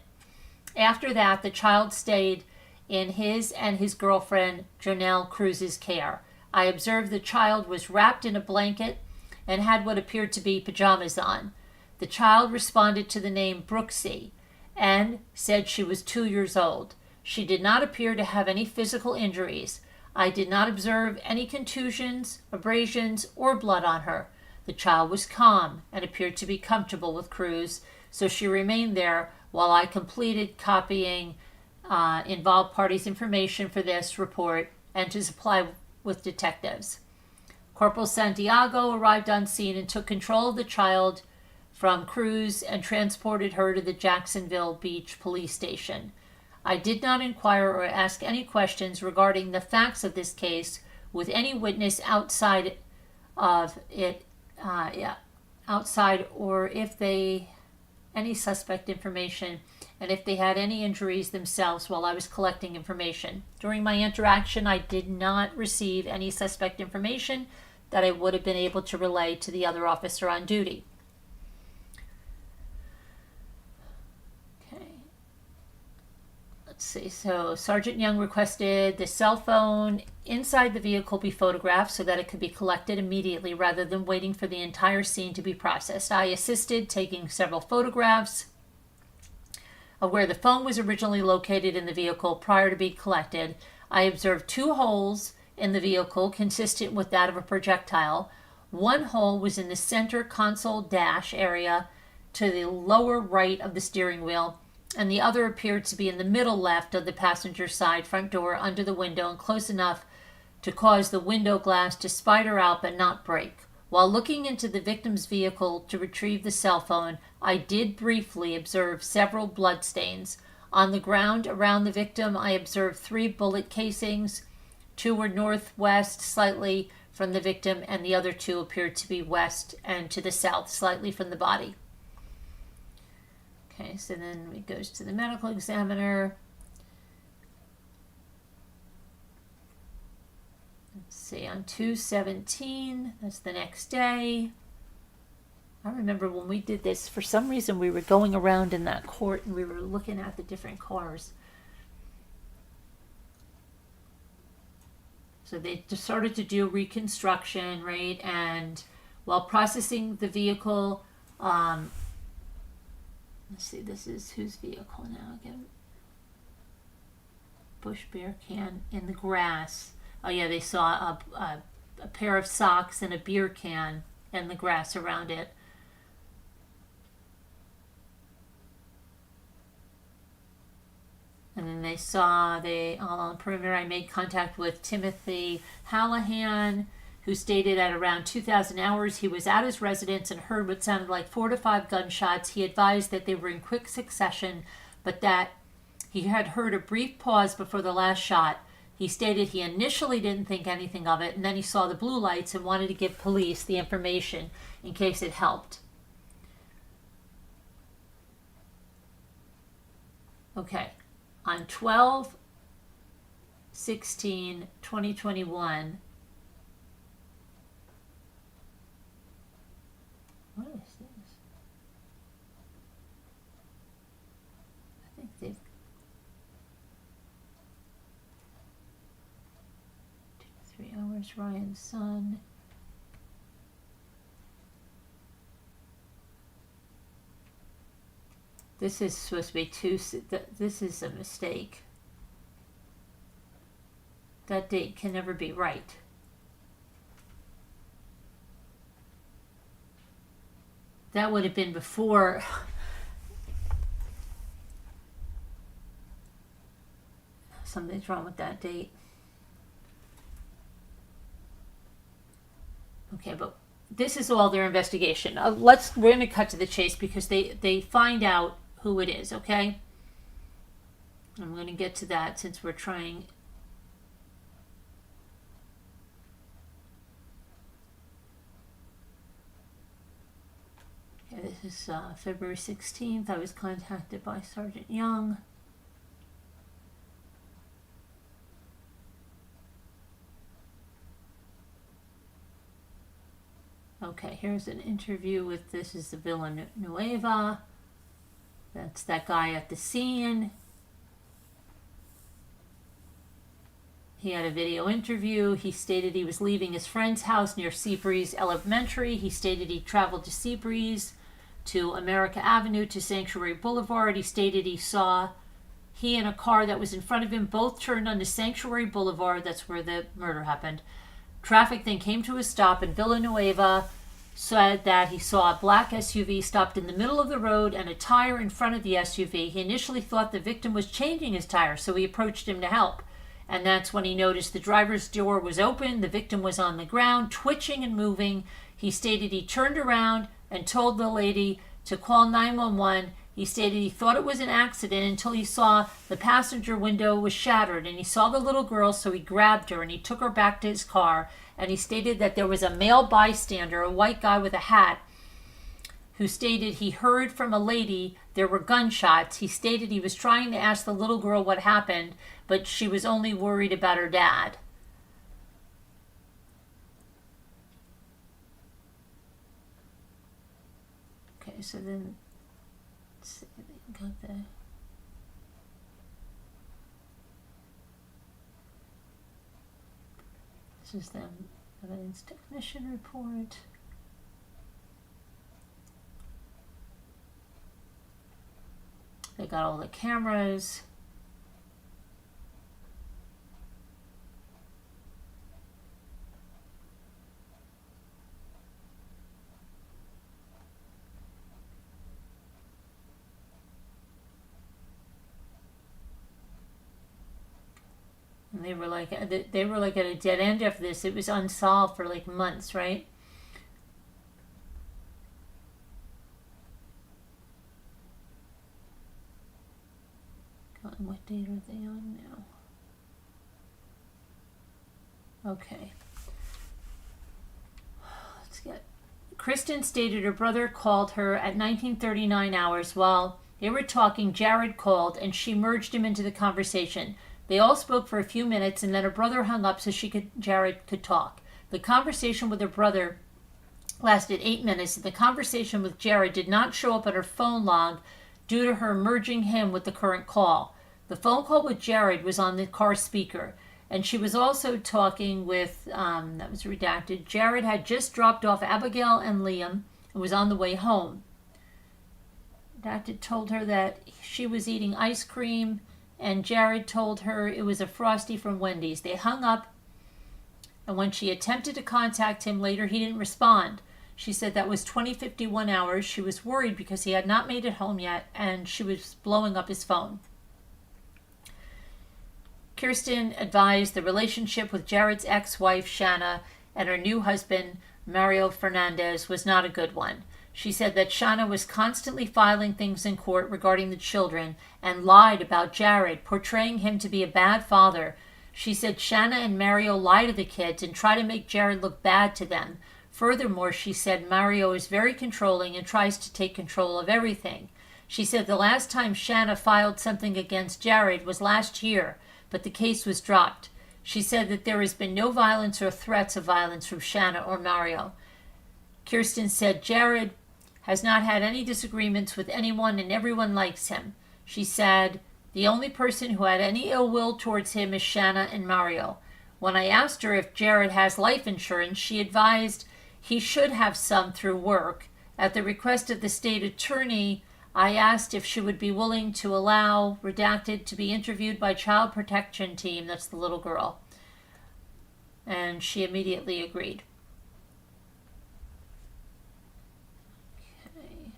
S1: After that, the child stayed in his and his girlfriend, Janelle Cruz's care. I observed the child was wrapped in a blanket and had what appeared to be pajamas on. The child responded to the name Brooksy and said she was 2 years old. She did not appear to have any physical injuries. I did not observe any contusions, abrasions, or blood on her. The child was calm and appeared to be comfortable with Cruz, so she remained there while I completed copying involved parties' information for this report and to supply with detectives. Corporal Santiago arrived on scene and took control of the child from Cruz and transported her to the Jacksonville Beach police station. I did not inquire or ask any questions regarding the facts of this case with any witness outside of it, outside or if they any suspect information and if they had any injuries themselves while I was collecting information. During my interaction, I did not receive any suspect information that I would have been able to relay to the other officer on duty. Okay. Let's see. So Sergeant Young requested the cell phone inside the vehicle be photographed so that it could be collected immediately rather than waiting for the entire scene to be processed. I assisted taking several photographs of where the phone was originally located in the vehicle prior to being collected. I observed 2 holes in the vehicle consistent with that of a projectile. One hole was in the center console dash area to the lower right of the steering wheel, and the other appeared to be in the middle left of the passenger side front door under the window and close enough to cause the window glass to spider out but not break. While looking into the victim's vehicle to retrieve the cell phone, I did briefly observe several blood stains. On the ground around the victim, I observed 3 bullet casings. 2 were northwest slightly from the victim, and the other 2 appeared to be west and to the south slightly from the body. Okay, so then it goes to the medical examiner. Let's see, on 2/17, that's the next day. I remember when we did this, for some reason we were going around in that court and we were looking at the different cars. So they just started to do reconstruction, right? And while processing the vehicle, let's see, this is whose vehicle now again? Bush bear can in the grass. Oh yeah, they saw a pair of socks and a beer can and the grass around it. And then they saw, on the perimeter, I made contact with Timothy Hallahan, who stated at around 2,000 hours he was at his residence and heard what sounded like 4 to 5 gunshots. He advised that they were in quick succession, but that he had heard a brief pause before the last shot. He stated he initially didn't think anything of it, and then he saw the blue lights and wanted to give police the information in case it helped. Okay. On 12/16/2021, what is this? I think they've 3 hours. Ryan's son. This is supposed to be this is a mistake. That date can never be right. That would have been before. Something's wrong with that date. Okay, but this is all their investigation. We're going to cut to the chase because they find out who it is, okay? I'm going to get to that since we're trying. Okay, this is February 16th. I was contacted by Sergeant Young. Okay, here's an interview with, this is the Villanueva. That's that guy at the scene. He had a video interview. He stated he was leaving his friend's house near Seabreeze Elementary. He stated he traveled to Seabreeze, to America Avenue, to Sanctuary Boulevard. He stated he saw he and a car that was in front of him both turned onto Sanctuary Boulevard. That's where the murder happened. Traffic then came to a stop, and Villanueva said that he saw a black SUV stopped in the middle of the road and a tire in front of the SUV. He initially thought the victim was changing his tire, so he approached him to help. And that's when he noticed the driver's door was open. The victim was on the ground, twitching and moving. He stated he turned around and told the lady to call 911. He stated he thought it was an accident until he saw the passenger window was shattered, and he saw the little girl, so he grabbed her and he took her back to his car. And he stated that there was a male bystander, a white guy with a hat, who stated he heard from a lady there were gunshots. He stated he was trying to ask the little girl what happened, but she was only worried about her dad. Okay, so then, let's see, they got the... This is the evidence technician report. They got all the cameras. And they were like at a dead end after this. It was unsolved for like months, right? God, what date are they on now? Okay. Let's get... Kristen stated her brother called her at 1939 hours. While they were talking, Jared called, and she merged him into the conversation. They all spoke for a few minutes, and then her brother hung up so Jared could talk. The conversation with her brother lasted 8 minutes, and the conversation with Jared did not show up on her phone log due to her merging him with the current call. The phone call with Jared was on the car speaker. And she was also talking with, that was redacted, Jared had just dropped off Abigail and Liam and was on the way home. Redacted told her that she was eating ice cream, and Jared told her it was a Frosty from Wendy's. They hung up, and when she attempted to contact him later, he didn't respond. She said that was 20:51 hours. She was worried because he had not made it home yet, and she was blowing up his phone. Kirsten advised the relationship with Jared's ex-wife, Shanna, and her new husband, Mario Fernandez, was not a good one. She said that Shanna was constantly filing things in court regarding the children and lied about Jared, portraying him to be a bad father. She said Shanna and Mario lie to the kids and try to make Jared look bad to them. Furthermore, she said Mario is very controlling and tries to take control of everything. She said the last time Shanna filed something against Jared was last year, but the case was dropped. She said that there has been no violence or threats of violence from Shanna or Mario. Kirsten said Jared has not had any disagreements with anyone and everyone likes him. She said the only person who had any ill will towards him is Shanna and Mario. When I asked her if Jared has life insurance, she advised he should have some through work. At the request of the state attorney, I asked if she would be willing to allow redacted to be interviewed by Child Protection Team, that's the little girl. And she immediately agreed. Okay.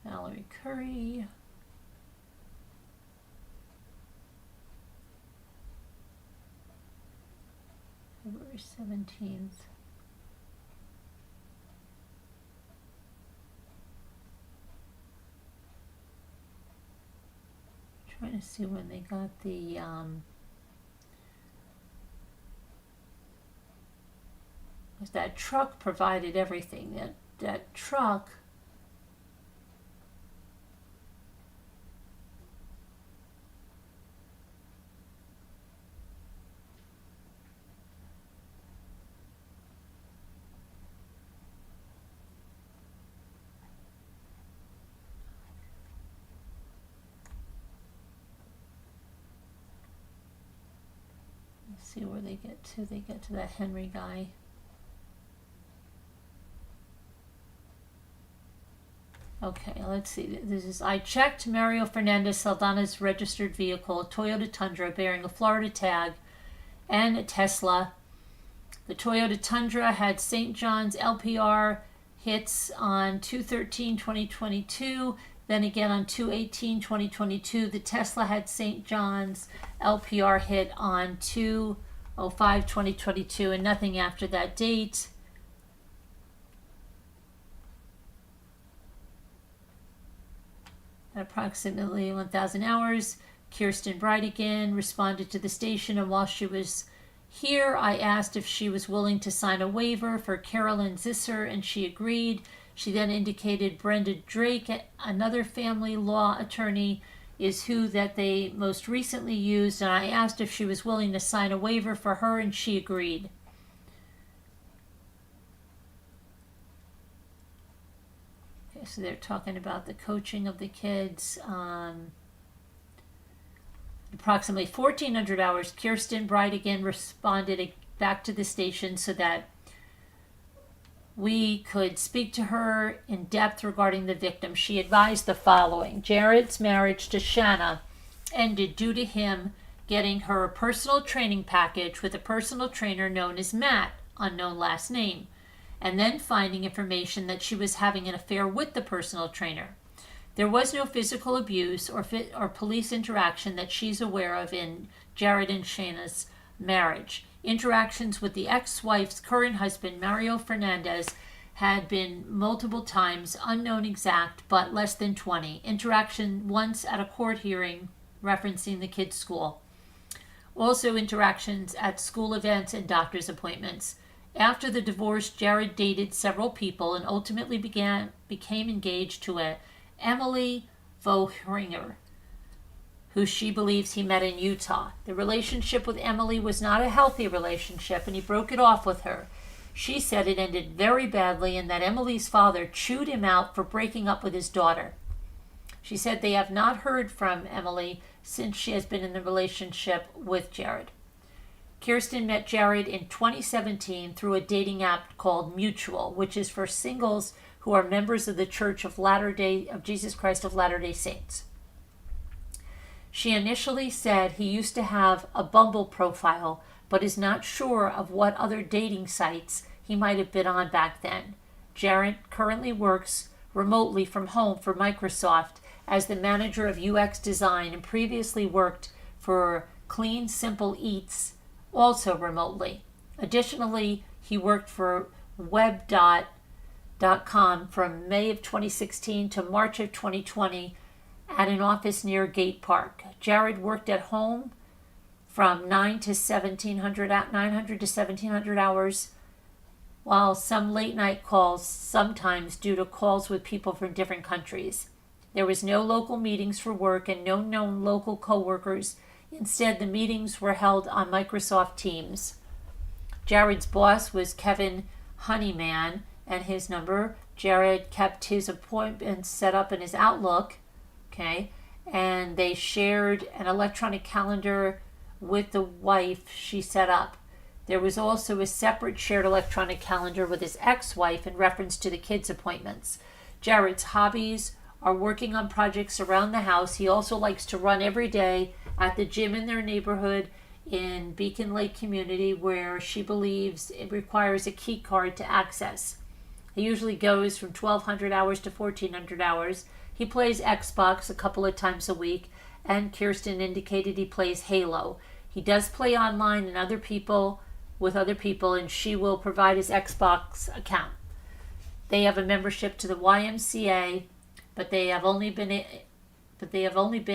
S1: Valerie Curry. February 17th. Trying to see when they got the because that truck provided everything. That truck see where they get to. They get to that Henry guy. Okay, let's see. This is, I checked Mario Fernandez Saldana's registered vehicle, a Toyota Tundra bearing a Florida tag and a Tesla. The Toyota Tundra had St. John's LPR hits on 2/13/2022. Then again on 2/18/2022, the Tesla had St. John's LPR hit on 2/05/2022 and nothing after that date. At approximately 1,000 hours, Kirsten Bridegan responded to the station, and while she was here, I asked if she was willing to sign a waiver for Carolyn Zisser, and she agreed. She then indicated Brenda Drake, another family law attorney, is who that they most recently used, and I asked if she was willing to sign a waiver for her, and she agreed. Okay, so they're talking about the coaching of the kids. Approximately 1,400 hours, Kirsten Bridegan responded back to the station so that we could speak to her in depth regarding the victim. She advised the following. Jared's marriage to Shanna ended due to him getting her a personal training package with a personal trainer known as Matt, unknown last name, and then finding information that she was having an affair with the personal trainer. There was no physical abuse or police interaction that she's aware of in Jared and Shanna's marriage. Interactions with the ex-wife's current husband, Mario Fernandez, had been multiple times, unknown exact, but less than 20. Interaction once at a court hearing referencing the kids' school. Also interactions at school events and doctor's appointments. After the divorce, Jared dated several people and ultimately became engaged to Emily Vohringer, who she believes he met in Utah. The relationship with Emily was not a healthy relationship, and he broke it off with her. She said it ended very badly and that Emily's father chewed him out for breaking up with his daughter. She said they have not heard from Emily since she has been in a relationship with Jared. Kirsten met Jared in 2017 through a dating app called Mutual, which is for singles who are members of the Church of Jesus Christ of Latter-day Saints. She initially said he used to have a Bumble profile, but is not sure of what other dating sites he might have been on back then. Jared currently works remotely from home for Microsoft as the manager of UX design and previously worked for Clean Simple Eats, also remotely. Additionally, he worked for Web.com from May of 2016 to March of 2020 at an office near Gate Park. Jared worked at home from 900 to 1700 hours, while some late night calls sometimes due to calls with people from different countries. There was no local meetings for work and no known local co-workers. Instead, the meetings were held on Microsoft Teams. Jared's boss was Kevin Honeyman and his number. Jared kept his appointments set up in his Outlook, and they shared an electronic calendar with the wife she set up. There was also a separate shared electronic calendar with his ex-wife in reference to the kids' appointments. Jared's hobbies are working on projects around the house. He also likes to run every day at the gym in their neighborhood in Beacon Lake community, where she believes it requires a key card to access. He usually goes from 1,200 hours to 1,400 hours. He plays Xbox a couple of times a week, and Kirsten indicated he plays Halo. He does play online with other people, and she will provide his Xbox account. They have a membership to the YMCA, but they have only been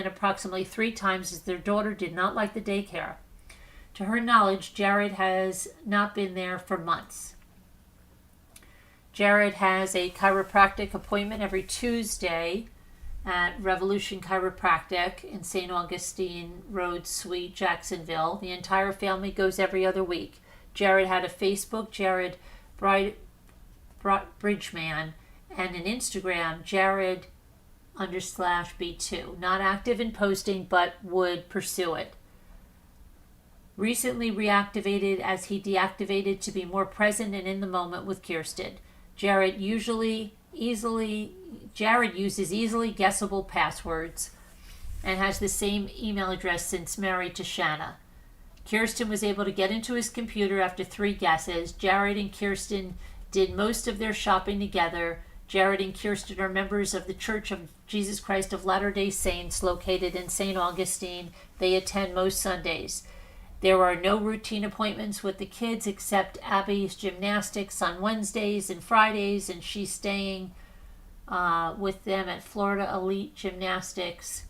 S1: approximately 3 times as their daughter did not like the daycare. To her knowledge, Jared has not been there for months. Jared has a chiropractic appointment every Tuesday at Revolution Chiropractic in St. Augustine Road Suite, Jacksonville. The entire family goes every other week. Jared had a Facebook, Jared Bridgeman, and an Instagram, Jared_B2. Not active in posting, but would pursue it. Recently reactivated as he deactivated to be more present and in the moment with Kirsten. Jared uses easily guessable passwords and has the same email address since married to Shanna. Kirsten was able to get into his computer after 3 guesses. Jared and Kirsten did most of their shopping together. Jared and Kirsten are members of the Church of Jesus Christ of Latter-day Saints located in St. Augustine. They attend most Sundays. There are no routine appointments with the kids except Abby's gymnastics on Wednesdays and Fridays, and she's staying with them at Florida Elite Gymnastics.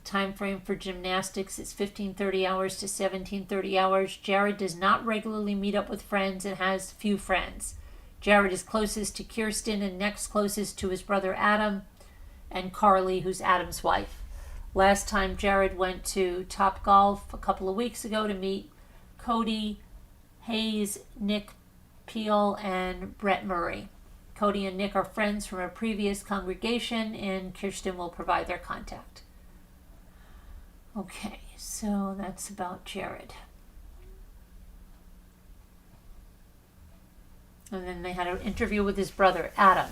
S1: Time frame for gymnastics is 15:30 hours to 17:30 hours. Jared does not regularly meet up with friends and has few friends. Jared is closest to Kirsten and next closest to his brother Adam and Carly, who's Adam's wife. Last time Jared went to Top Golf a couple of weeks ago to meet Cody Hayes, Nick Peel, and Brett Murray. Cody and Nick are friends from a previous congregation, and Kirsten will provide their contact. Okay, so that's about Jared. And then they had an interview with his brother, Adam.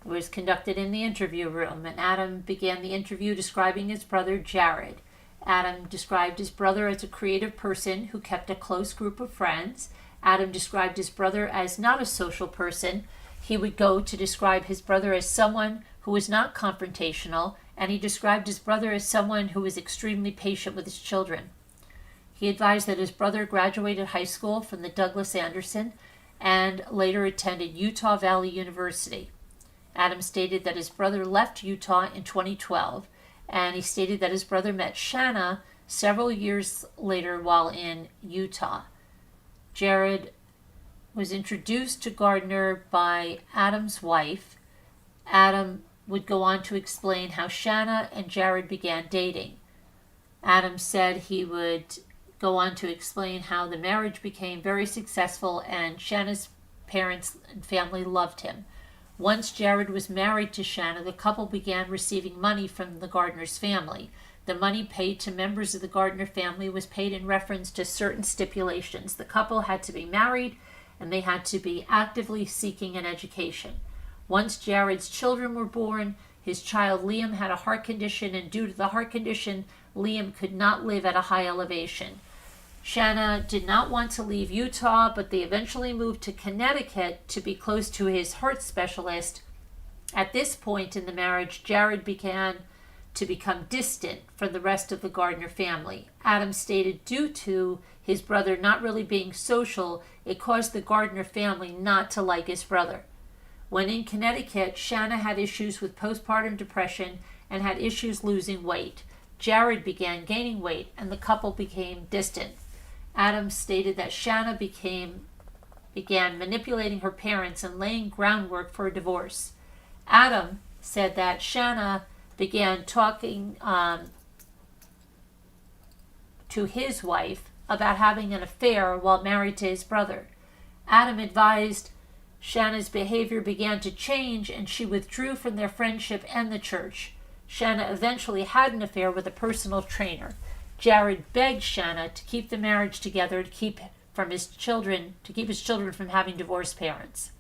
S1: It was conducted in the interview room, and Adam began the interview describing his brother, Jared. Adam described his brother as a creative person who kept a close group of friends. Adam described his brother as not a social person. He would go to describe his brother as someone who was not confrontational, and he described his brother as someone who was extremely patient with his children. He advised that his brother graduated high school from the Douglas Anderson and later attended Utah Valley University. Adam stated that his brother left Utah in 2012, and he stated that his brother met Shanna several years later while in Utah. Jared was introduced to Gardner by Adam's wife. Adam would go on to explain how Shanna and Jared began dating. Adam said he would go on to explain how the marriage became very successful and Shanna's parents and family loved him. Once Jared was married to Shanna, the couple began receiving money from the Gardner's family. The money paid to members of the Gardner family was paid in reference to certain stipulations. The couple had to be married and they had to be actively seeking an education. Once Jared's children were born, his child Liam had a heart condition, and due to the heart condition, Liam could not live at a high elevation. Shanna did not want to leave Utah, but they eventually moved to Connecticut to be close to his heart specialist. At this point in the marriage, Jared began to become distant from the rest of the Gardner family. Adam stated due to his brother not really being social, it caused the Gardner family not to like his brother. When in Connecticut, Shanna had issues with postpartum depression and had issues losing weight. Jared began gaining weight and the couple became distant. Adam stated that Shanna began manipulating her parents and laying groundwork for a divorce. Adam said that Shanna began talking to his wife about having an affair while married to his brother. Adam advised Shanna's behavior began to change and she withdrew from their friendship and the church. Shanna eventually had an affair with a personal trainer. Jared begged Shanna to keep the marriage together to keep his children from having divorced parents.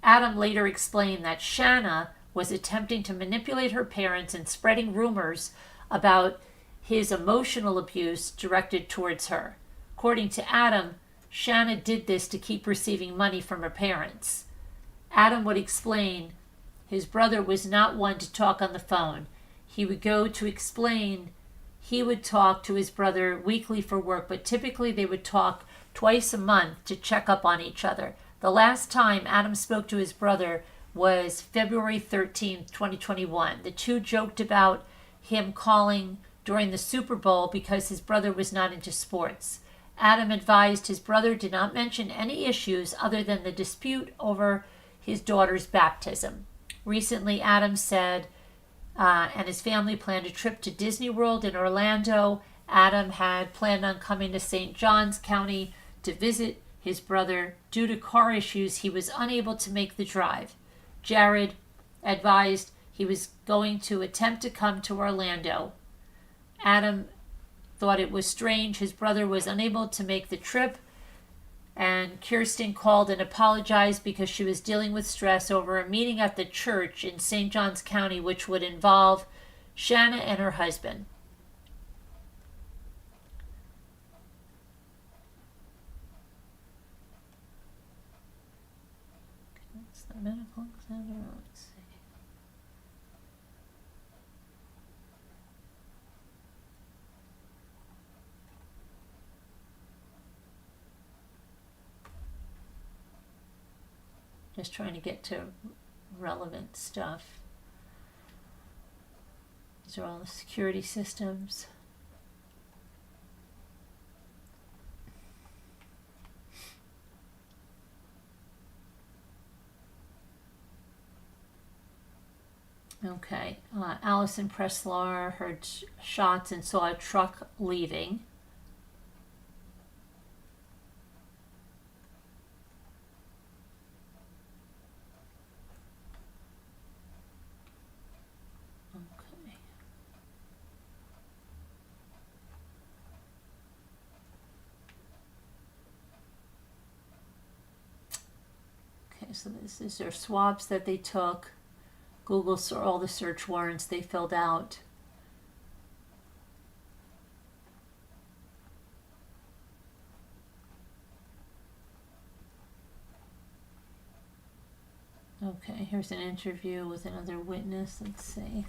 S1: Adam later explained that Shanna was attempting to manipulate her parents and spreading rumors about his emotional abuse directed towards her. According to Adam, Shanna did this to keep receiving money from her parents. Adam would explain his brother was not one to talk on the phone. He would talk to his brother weekly for work, but typically they would talk twice a month to check up on each other. The last time Adam spoke to his brother was February 13th, 2021. The two joked about him calling during the Super Bowl because his brother was not into sports. Adam advised his brother did not mention any issues other than the dispute over his daughter's baptism. Recently, Adam said and his family planned a trip to Disney World in Orlando. Adam had planned on coming to St. Johns County to visit his brother. Due to car issues, he was unable to make the drive. Jared advised he was going to attempt to come to Orlando. Adam thought it was strange his brother was unable to make the trip, and Kirsten called and apologized because she was dealing with stress over a meeting at the church in St. Johns County, which would involve Shanna and her husband. That's the medical examiner. Let's see. Just trying to get to relevant stuff. These are all the security systems. Okay, Allison Preslar heard shots and saw a truck leaving. So this is their swabs that they took. Google saw all the search warrants they filled out. Okay, here's an interview with another witness. Let's see.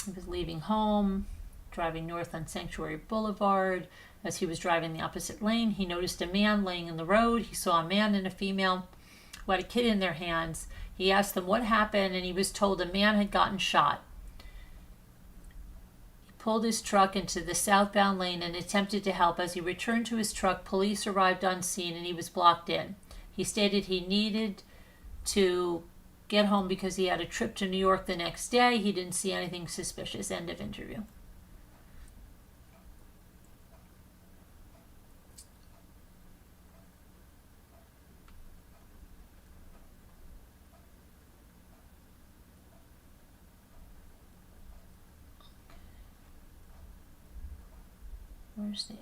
S1: He was leaving home, driving north on Sanctuary Boulevard. As he was driving the opposite lane, he noticed a man laying in the road. He saw a man and a female who had a kid in their hands. He asked them what happened, and he was told a man had gotten shot. He pulled his truck into the southbound lane and attempted to help. As he returned to his truck, police arrived on scene, and he was blocked in. He stated he needed to get home because he had a trip to New York the next day. He didn't see anything suspicious. End of interview.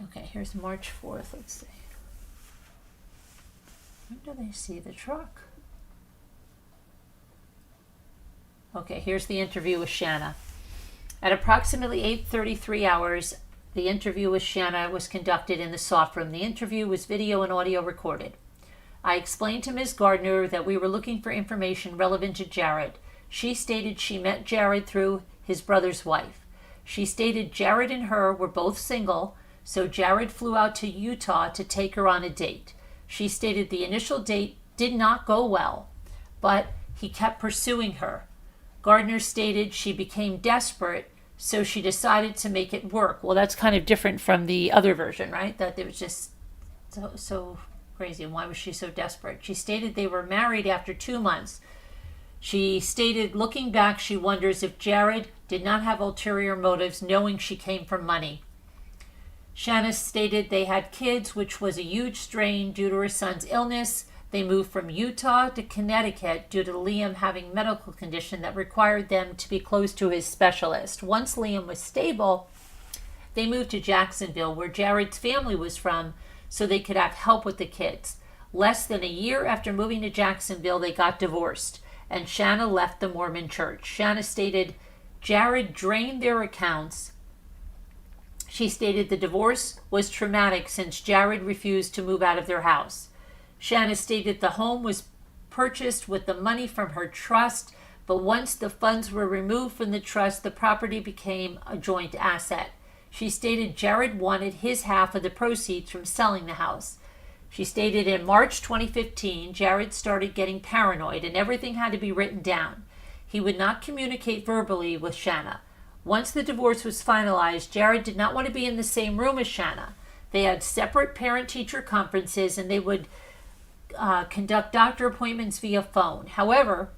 S1: Okay, here's March 4th, let's see. When do they see the truck? Okay, here's the interview with Shanna. At approximately 8:33 hours, the interview with Shanna was conducted in the soft room. The interview was video and audio recorded. I explained to Ms. Gardner that we were looking for information relevant to Jared. She stated she met Jared through his brother's wife. She stated Jared and her were both single, so Jared flew out to Utah to take her on a date. She stated the initial date did not go well, but he kept pursuing her. Gardner stated she became desperate, so she decided to make it work. Well, that's kind of different from the other version, right? That it was just so crazy. And why was she so desperate? She stated they were married after 2 months. She stated, looking back, she wonders if Jared did not have ulterior motives, knowing she came from money. Shanna stated they had kids, which was a huge strain due to her son's illness. They moved from Utah to Connecticut due to Liam having a medical condition that required them to be close to his specialist. Once Liam was stable, they moved to Jacksonville, where Jared's family was from, so they could have help with the kids. Less than a year after moving to Jacksonville, they got divorced, and Shanna left the Mormon church. Shanna stated Jared drained their accounts. She stated the divorce was traumatic since Jared refused to move out of their house. Shanna stated the home was purchased with the money from her trust, but once the funds were removed from the trust, the property became a joint asset. She stated Jared wanted his half of the proceeds from selling the house. She stated in March 2015, Jared started getting paranoid and everything had to be written down. He would not communicate verbally with Shanna. Once the divorce was finalized, Jared did not want to be in the same room as Shanna. They had separate parent-teacher conferences and they would conduct doctor appointments via phone. However,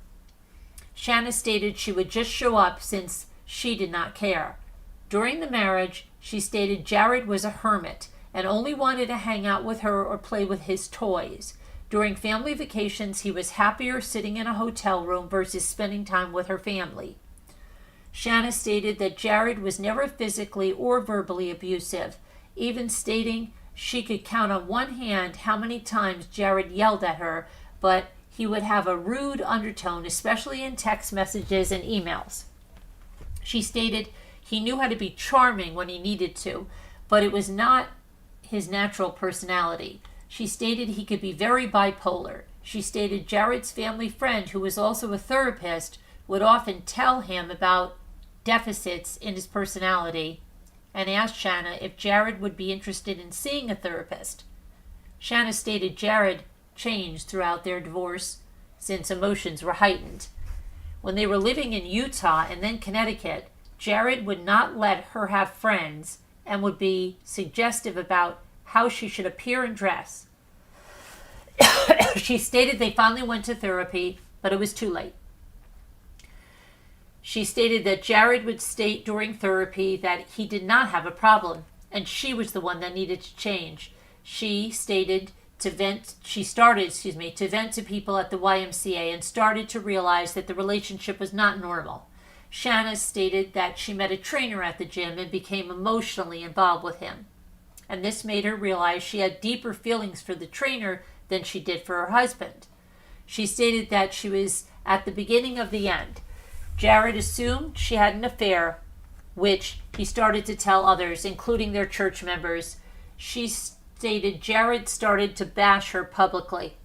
S1: Shanna stated she would just show up since she did not care. During the marriage, she stated Jared was a hermit and only wanted to hang out with her or play with his toys. During family vacations, he was happier sitting in a hotel room versus spending time with her family. Shanna stated that Jared was never physically or verbally abusive, even stating she could count on one hand how many times Jared yelled at her, but he would have a rude undertone, especially in text messages and emails. She stated he knew how to be charming when he needed to, but it was not his natural personality. She stated he could be very bipolar. She stated Jared's family friend, who was also a therapist, would often tell him about deficits in his personality and asked Shanna if Jared would be interested in seeing a therapist. Shanna stated Jared changed throughout their divorce since emotions were heightened. When they were living in Utah and then Connecticut, Jared would not let her have friends and would be suggestive about how she should appear and dress. She stated they finally went to therapy, but it was too late. She stated that Jared would state during therapy that he did not have a problem, and she was the one that needed to change. She started to vent to people at the YMCA and started to realize that the relationship was not normal. Shanna stated that she met a trainer at the gym and became emotionally involved with him. And this made her realize she had deeper feelings for the trainer than she did for her husband. She stated that she was at the beginning of the end. Jared assumed she had an affair, which he started to tell others, including their church members. She stated Jared started to bash her publicly.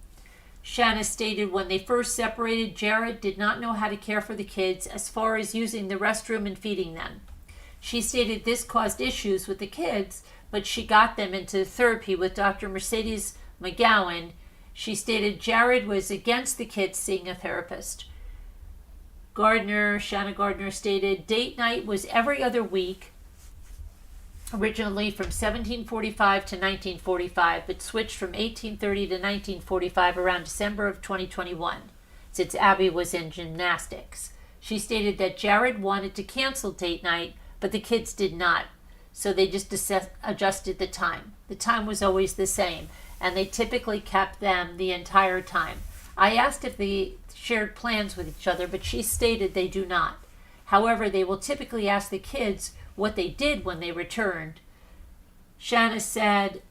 S1: Shanna stated when they first separated, Jared did not know how to care for the kids as far as using the restroom and feeding them. She stated this caused issues with the kids, but she got them into therapy with Dr. Mercedes McGowan. She stated Jared was against the kids seeing a therapist. Shanna Gardner stated date night was every other week, originally from 1745 to 1945, but switched from 1830 to 1945 around December of 2021, since Abby was in gymnastics. She stated that Jared wanted to cancel date night, but the kids did not, so they just adjusted the time. The time was always the same, and they typically kept them the entire time. I asked if they shared plans with each other, but she stated they do not. However, they will typically ask the kids what they did when they returned. Shanna said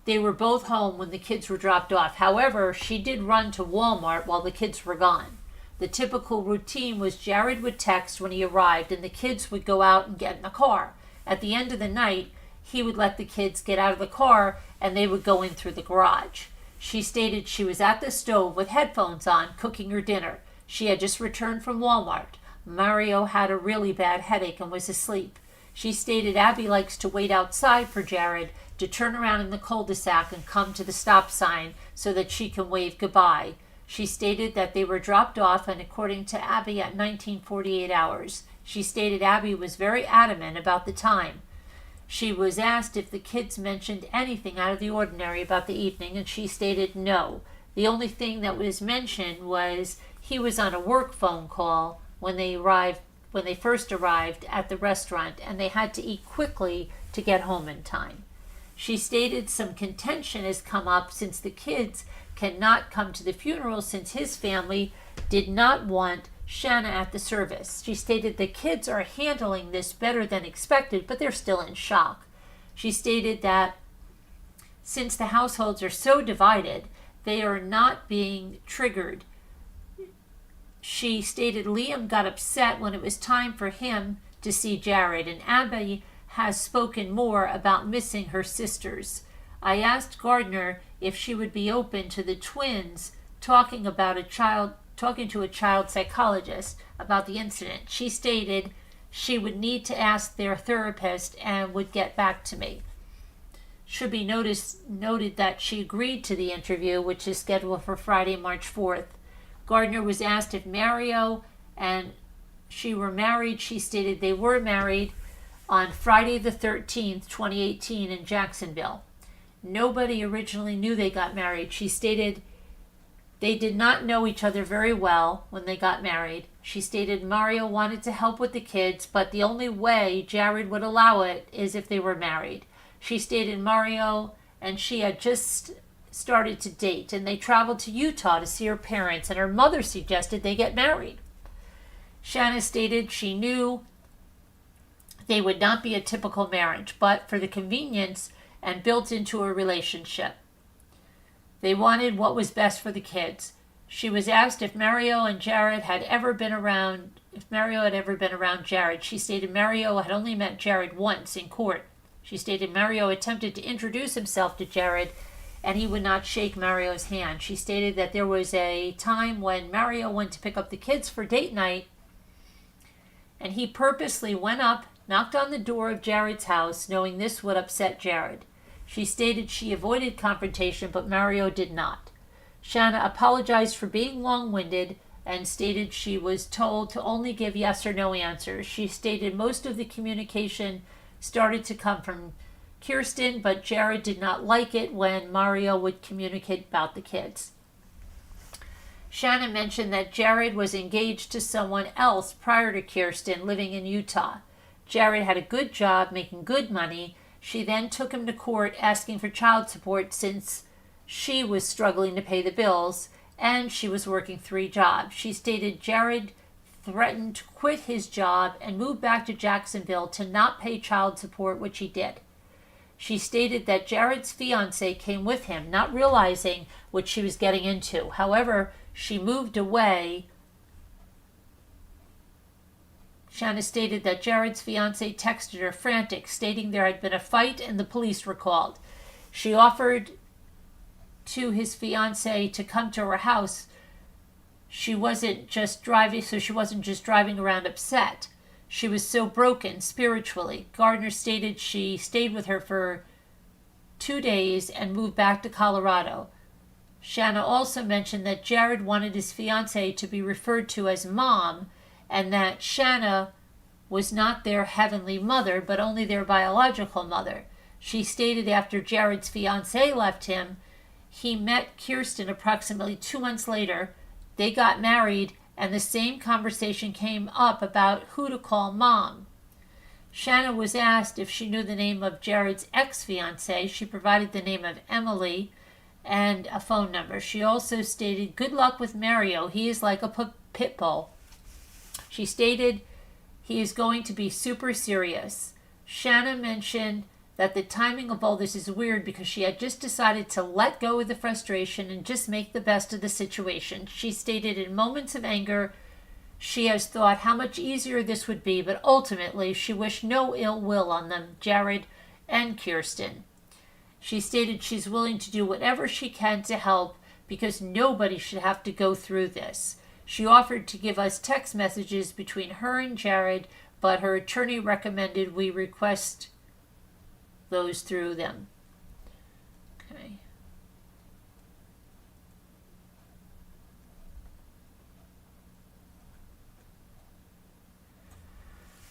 S1: they were both home when the kids were dropped off. However, she did run to Walmart while the kids were gone. The typical routine was Jared would text when he arrived and the kids would go out and get in the car. At the end of the night, he would let the kids get out of the car and they would go in through the garage. She stated she was at the stove with headphones on, cooking her dinner. She had just returned from Walmart. Mario had a really bad headache and was asleep. She stated Abby likes to wait outside for Jared to turn around in the cul-de-sac and come to the stop sign so that she can wave goodbye. She stated that they were dropped off, and according to Abby, at 1948 hours. She stated Abby was very adamant about the time. She was asked if the kids mentioned anything out of the ordinary about the evening, and she stated no. The only thing that was mentioned was he was on a work phone call when they first arrived at the restaurant, and they had to eat quickly to get home in time. She stated some contention has come up since the kids cannot come to the funeral since his family did not want Shanna at the service. She stated the kids are handling this better than expected, but they're still in shock. She stated that since the households are so divided, they are not being triggered. She stated Liam got upset when it was time for him to see Jared, and Abby has spoken more about missing her sisters. I asked Gardner if she would be open to the twins talking to a child psychologist about the incident. She stated she would need to ask their therapist and would get back to me. Should be noted that she agreed to the interview, which is scheduled for Friday, March 4th. Gardner was asked if Mario and she were married. She stated they were married on Friday the 13th, 2018 in Jacksonville. Nobody originally knew they got married. She stated they did not know each other very well when they got married. She stated Mario wanted to help with the kids, but the only way Jared would allow it is if they were married. She stated Mario and she had just started to date, and they traveled to Utah to see her parents, and her mother suggested they get married. Shanna stated she knew they would not be a typical marriage, but for the convenience and built into a relationship. They wanted what was best for the kids. She was asked if Mario had ever been around Jared. She stated Mario had only met Jared once in court. She stated Mario attempted to introduce himself to Jared and he would not shake Mario's hand. She stated that there was a time when Mario went to pick up the kids for date night and he purposely went up, knocked on the door of Jared's house, knowing this would upset Jared. She stated she avoided confrontation, but Mario did not. Shanna apologized for being long-winded and stated she was told to only give yes or no answers. She stated most of the communication started to come from Kirsten, but Jared did not like it when Mario would communicate about the kids. Shanna mentioned that Jared was engaged to someone else prior to Kirsten, living in Utah. Jared had a good job, making good money. She then took him to court asking for child support since she was struggling to pay the bills and she was working 3 jobs. She stated Jared threatened to quit his job and move back to Jacksonville to not pay child support, which he did. She stated that Jared's fiance came with him, not realizing what she was getting into. However, she moved away. Shanna stated that Jared's fiance texted her frantic, stating there had been a fight and the police were called. She offered to his fiance to come to her house. She wasn't just driving around upset. She was so broken spiritually. Gardner stated she stayed with her for 2 days and moved back to Colorado. Shanna also mentioned that Jared wanted his fiance to be referred to as Mom, and that Shanna was not their heavenly mother, but only their biological mother. She stated after Jared's fiancée left him, he met Kirsten approximately 2 months later. They got married, and the same conversation came up about who to call Mom. Shanna was asked if she knew the name of Jared's ex-fiancée. She provided the name of Emily and a phone number. She also stated, "Good luck with Mario. He is like a pit bull." She stated he is going to be super serious. Shanna mentioned that the timing of all this is weird because she had just decided to let go of the frustration and just make the best of the situation. She stated in moments of anger, she has thought how much easier this would be, but ultimately she wished no ill will on them, Jared and Kirsten. She stated she's willing to do whatever she can to help because nobody should have to go through this. She offered to give us text messages between her and Jared, but her attorney recommended we request those through them. Okay.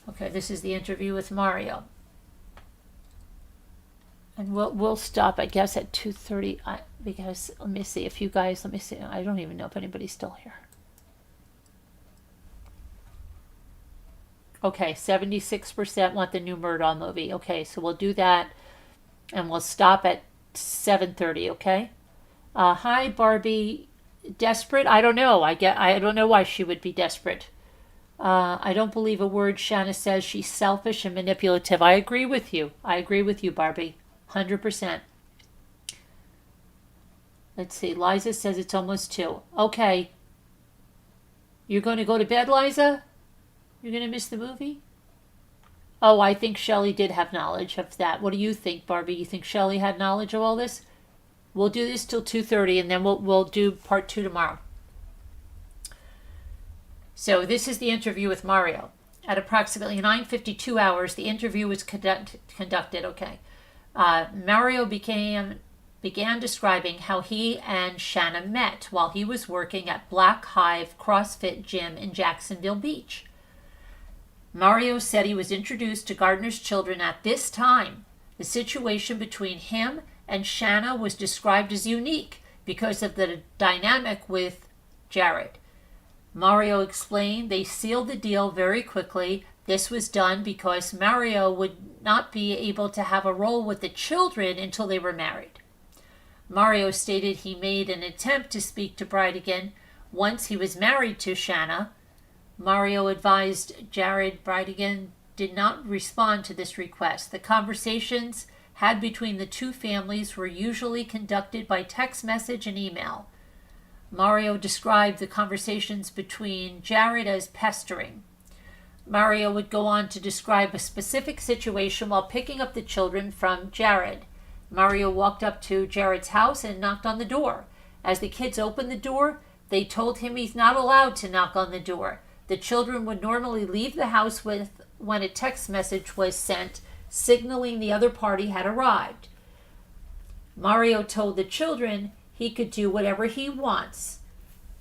S1: Okay, this is the interview with Mario. And we'll stop, I guess, at 2:30 because let me see if you guys, let me see. I don't even know if anybody's still here. Okay, 76% want the new Murdaugh movie. Okay, so we'll do that, and we'll stop at 7:30. Okay. Hi, Barbie. Desperate? I don't know. I don't know why she would be desperate. I don't believe a word Shanna says. She's selfish and manipulative. I agree with you. Barbie. 100%. Let's see. Liza says it's almost 2. Okay. You're going to go to bed, Liza? You're going to miss the movie? Oh, I think Shelley did have knowledge of that. What do you think, Barbie? You think Shelley had knowledge of all this? We'll do this till 2:30, and then we'll do part 2 tomorrow. So this is the interview with Mario. At approximately 9:52 hours, the interview was conducted. Okay. Mario began describing how he and Shanna met while he was working at Black Hive CrossFit Gym in Jacksonville Beach. Mario said he was introduced to Gardner's children at this time. The situation between him and Shanna was described as unique because of the dynamic with Jared. Mario explained they sealed the deal very quickly. This was done because Mario would not be able to have a role with the children until they were married. Mario stated he made an attempt to speak to Bridegan once he was married to Shanna. Mario advised Jared Bridegan did not respond to this request. The conversations had between the two families were usually conducted by text message and email. Mario described the conversations between Jared as pestering. Mario would go on to describe a specific situation while picking up the children from Jared. Mario walked up to Jared's house and knocked on the door. As the kids opened the door, they told him he's not allowed to knock on the door. The children would normally leave the house when a text message was sent, signaling the other party had arrived. Mario told the children he could do whatever he wants.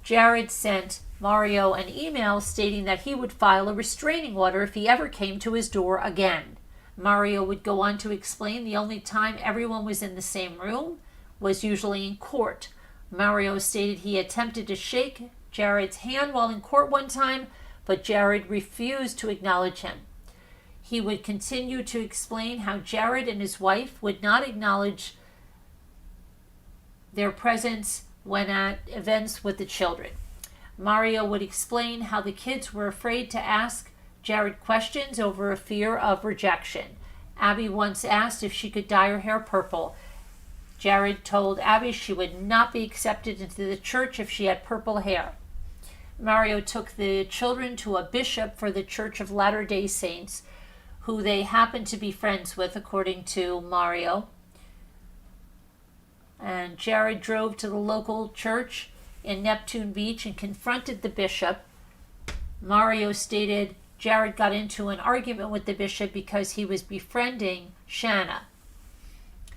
S1: Jared sent Mario an email stating that he would file a restraining order if he ever came to his door again. Mario would go on to explain the only time everyone was in the same room was usually in court. Mario stated he attempted to shake Jared's hand while in court one time, but Jared refused to acknowledge him. He would continue to explain how Jared and his wife would not acknowledge their presence when at events with the children. Mario would explain how the kids were afraid to ask Jared questions over a fear of rejection. Abby once asked if she could dye her hair purple. Jared told Abby she would not be accepted into the church if she had purple hair. Mario took the children to a bishop for the Church of Latter-day Saints, who they happened to be friends with, according to Mario. And Jared drove to the local church in Neptune Beach and confronted the bishop. Mario stated Jared got into an argument with the bishop because he was befriending Shanna.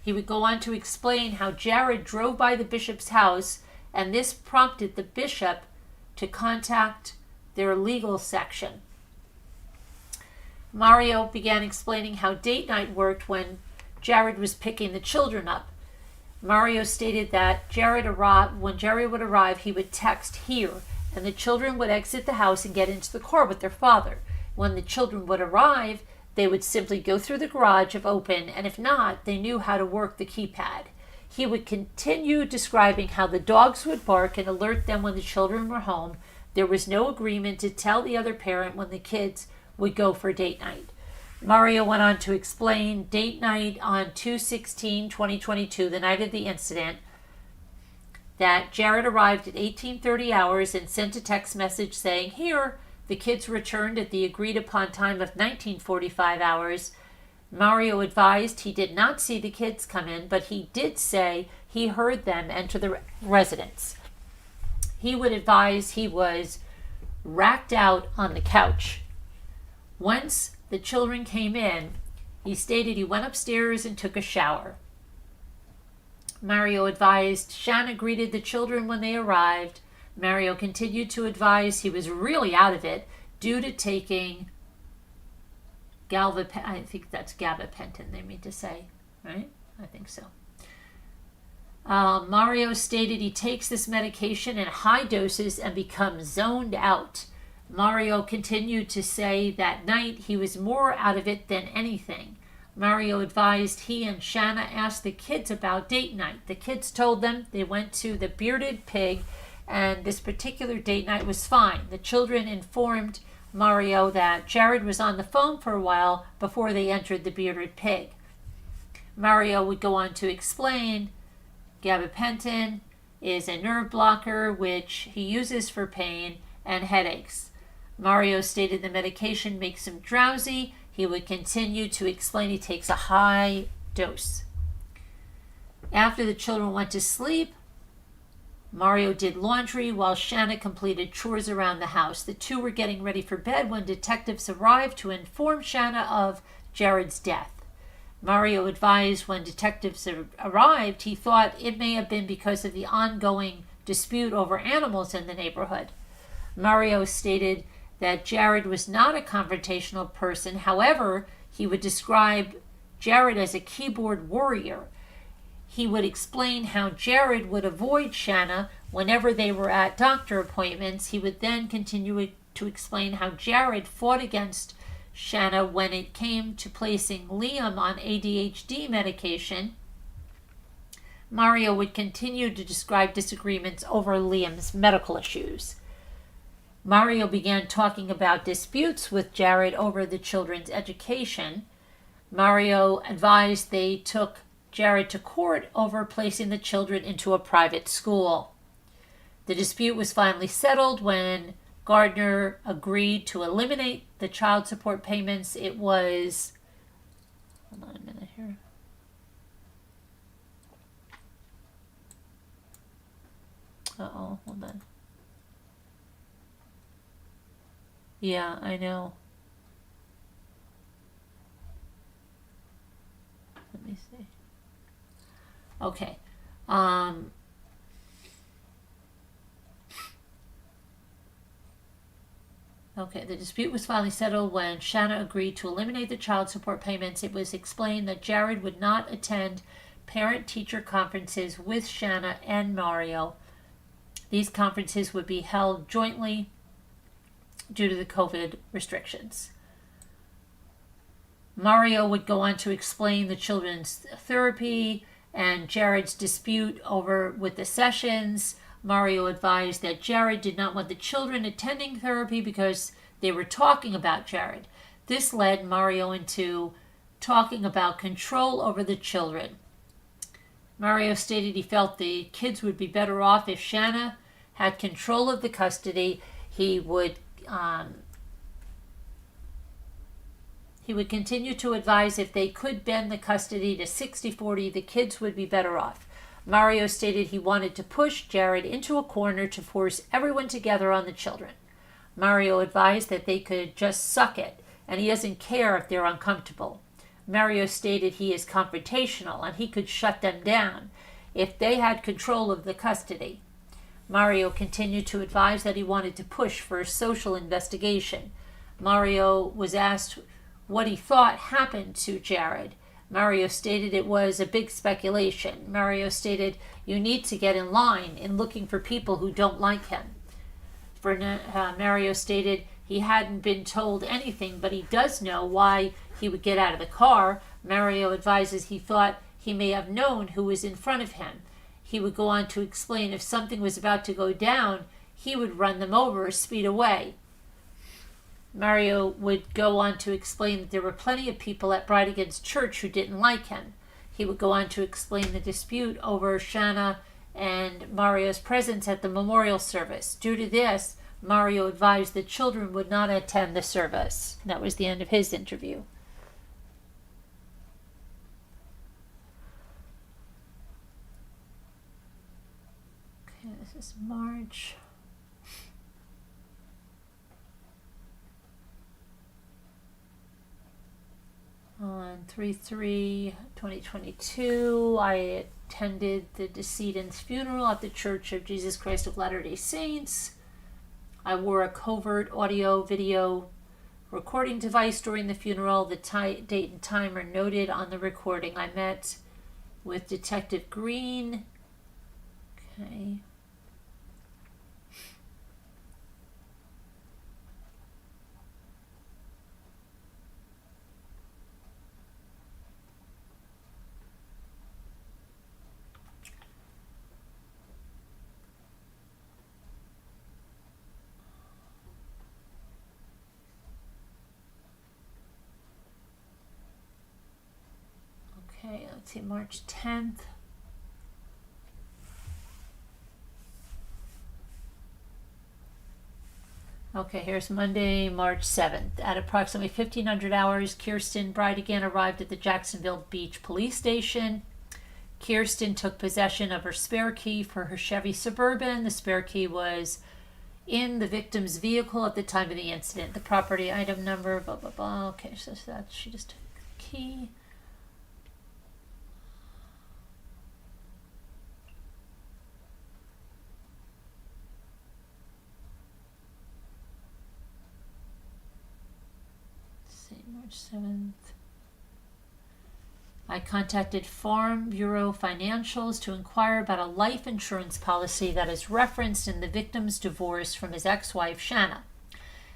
S1: He would go on to explain how Jared drove by the bishop's house, and this prompted the bishop to contact their legal section. Mario began explaining how date night worked when Jared was picking the children up. Mario stated that when Jared would arrive, he would text "here," and the children would exit the house and get into the car with their father. When the children would arrive, they would simply go through the garage if open, and if not, they knew how to work the keypad. He would continue describing how the dogs would bark and alert them when the children were home. There was no agreement to tell the other parent when the kids would go for date night. Mario went on to explain date night on 2/16/2022, the night of the incident, that Jared arrived at 18:30 hours and sent a text message saying, "Here." The kids returned at the agreed upon time of 19:45 hours. Mario advised he did not see the kids come in, but he did say he heard them enter the residence. He would advise he was racked out on the couch. Once the children came in, he stated he went upstairs and took a shower. Mario advised Shanna greeted the children when they arrived. Mario continued to advise he was really out of it due to taking I think that's gabapentin they mean to say, right? I think so. Mario stated he takes this medication in high doses and becomes zoned out. Mario continued to say that night he was more out of it than anything. Mario advised he and Shanna asked the kids about date night. The kids told them they went to the Bearded Pig, and this particular date night was fine. The children informed Mario that Jared was on the phone for a while before they entered the Bearded Pig. Mario would go on to explain gabapentin is a nerve blocker which he uses for pain and headaches. Mario stated the medication makes him drowsy. He would continue to explain he takes a high dose. After the children went to sleep, Mario did laundry while Shanna completed chores around the house. The two were getting ready for bed when detectives arrived to inform Shanna of Jared's death. Mario advised when detectives arrived, he thought it may have been because of the ongoing dispute over animals in the neighborhood. Mario stated that Jared was not a confrontational person. However, he would describe Jared as a keyboard warrior. He would explain how Jared would avoid Shanna whenever they were at doctor appointments. He would then continue to explain how Jared fought against Shanna when it came to placing Liam on ADHD medication. Mario would continue to describe disagreements over Liam's medical issues. Mario began talking about disputes with Jared over the children's education. Mario advised they took Jared to court over placing the children into a private school. The dispute was finally settled when Gardner agreed to eliminate the child support payments. It was, hold on a minute here. Hold on. Yeah, I know. Let me see. Okay. Okay, the dispute was finally settled when Shanna agreed to eliminate the child support payments. It was explained that Jared would not attend parent-teacher conferences with Shanna and Mario. These conferences would be held jointly due to the COVID restrictions. Mario would go on to explain the children's therapy and Jared's dispute over with the sessions. Mario advised that Jared did not want the children attending therapy because they were talking about Jared. This led Mario into talking about control over the children. Mario stated he felt the kids would be better off if Shanna had control of the custody. He would continue to advise if they could bend the custody to 60-40, the kids would be better off. Mario stated he wanted to push Jared into a corner to force everyone together on the children. Mario advised that they could just suck it, and he doesn't care if they're uncomfortable. Mario stated he is confrontational and he could shut them down if they had control of the custody. Mario continued to advise that he wanted to push for a social investigation. Mario was asked what he thought happened to Jared. Mario stated it was a big speculation. Mario stated, you need to get in line in looking for people who don't like him. Mario stated he hadn't been told anything, but he does know why he would get out of the car. Mario advises he thought he may have known who was in front of him. He would go on to explain if something was about to go down, he would run them over or speed away. Mario would go on to explain that there were plenty of people at Bridegan's church who didn't like him. He would go on to explain the dispute over Shanna and Mario's presence at the memorial service. Due to this, Mario advised that children would not attend the service. That was the end of his interview. Okay, this is March. On 3/3/2022, I attended the decedent's funeral at the Church of Jesus Christ of Latter-day Saints. I wore a covert audio-video recording device during the funeral. The date and time are noted on the recording. I met with Detective Green. Okay. Okay, let's see, March 10th. Okay, here's Monday, March 7th. At approximately 1500 hours, Kirsten Bridegan arrived at the Jacksonville Beach police station. Kirsten took possession of her spare key for her Chevy Suburban. The spare key was in the victim's vehicle at the time of the incident. The property item number, blah, blah, blah. Okay, so that she just took the key. March 7th. I contacted Farm Bureau Financials to inquire about a life insurance policy that is referenced in the victim's divorce from his ex-wife, Shanna.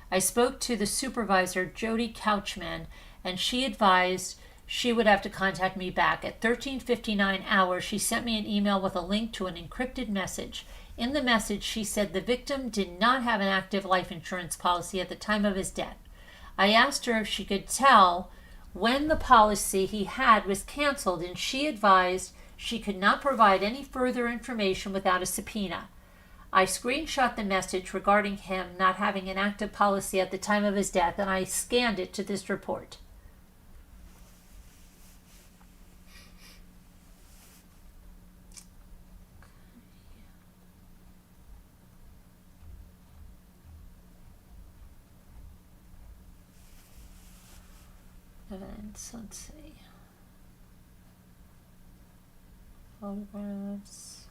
S1: I spoke to the supervisor, Jody Couchman, and she advised she would have to contact me back. At 13:59 hours, she sent me an email with a link to an encrypted message. In the message, she said the victim did not have an active life insurance policy at the time of his death. I asked her if she could tell when the policy he had was canceled, and she advised she could not provide any further information without a subpoena. I screenshot the message regarding him not having an active policy at the time of his death, and I scanned it to this report. Evidence, let's see. Photographs.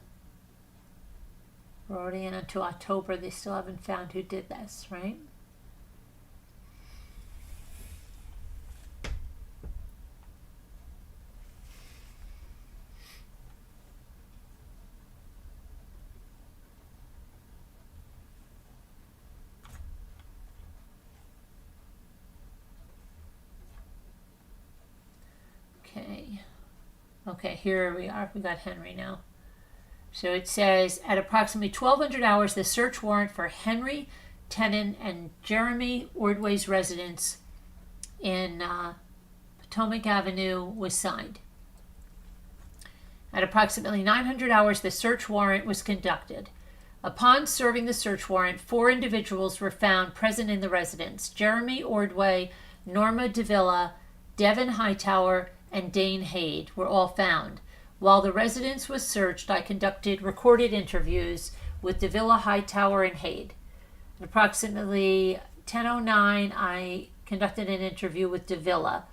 S1: We're already into October. They still haven't found who did this, right? Okay, here we are. We got Henry now. So it says, at approximately 1200 hours, the search warrant for Henry Tenon and Jeremy Ordway's residence in Potomac Avenue was signed. At approximately 900 hours, the search warrant was conducted. Upon serving the search warrant, 4 individuals were found present in the residence: Jeremy Ordway, Norma Davila, Devin Hightower, and Dane Haid were all found. While the residence was searched, I conducted recorded interviews with Davila, Hightower, and Haid. At approximately 10:09, I conducted an interview with Davila,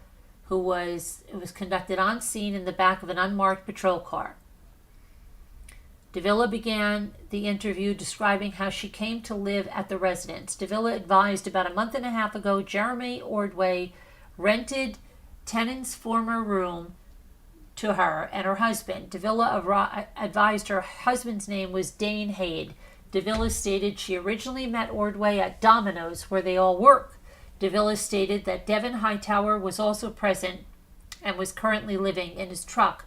S1: it was conducted on scene in the back of an unmarked patrol car. Davila began the interview describing how she came to live at the residence. Davila advised about a month and a half ago, Jeremy Ordway rented Tenon's former room to her and her husband. Davila advised her husband's name was Dane Haid. Davila stated she originally met Ordway at Domino's, where they all work. Davila stated that Devin Hightower was also present and was currently living in his truck,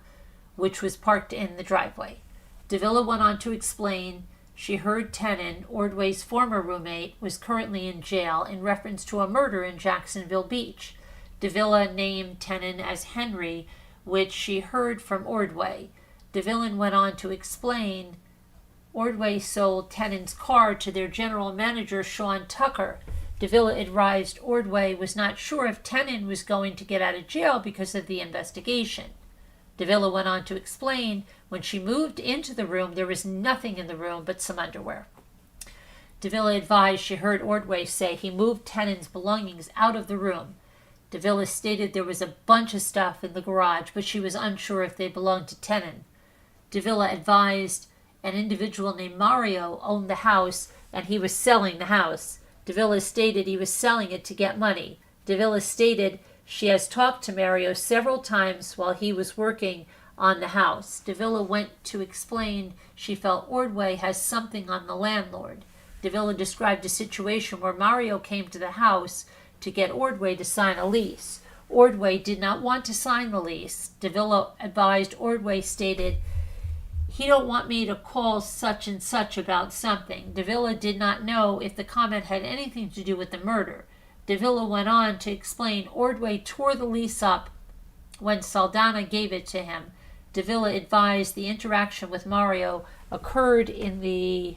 S1: which was parked in the driveway. Davila went on to explain she heard Tenon, Ordway's former roommate, was currently in jail in reference to a murder in Jacksonville Beach. Davila named Tenon as Henry, which she heard from Ordway. Davila went on to explain Ordway sold Tenon's car to their general manager, Sean Tucker. Davila advised Ordway was not sure if Tenon was going to get out of jail because of the investigation. Davila went on to explain when she moved into the room, there was nothing in the room but some underwear. Davila advised she heard Ordway say he moved Tenon's belongings out of the room. Davila stated there was a bunch of stuff in the garage, but she was unsure if they belonged to Tenon. Davila advised an individual named Mario owned the house and he was selling the house. Davila stated he was selling it to get money. Davila stated she has talked to Mario several times while he was working on the house. Davila went to explain she felt Ordway has something on the landlord. Davila described a situation where Mario came to the house to get Ordway to sign a lease. Ordway did not want to sign the lease. Davila advised Ordway stated, "He don't want me to call such and such about something." Davila did not know if the comment had anything to do with the murder. Davila went on to explain Ordway tore the lease up when Saldana gave it to him. Davila advised the interaction with Mario occurred in the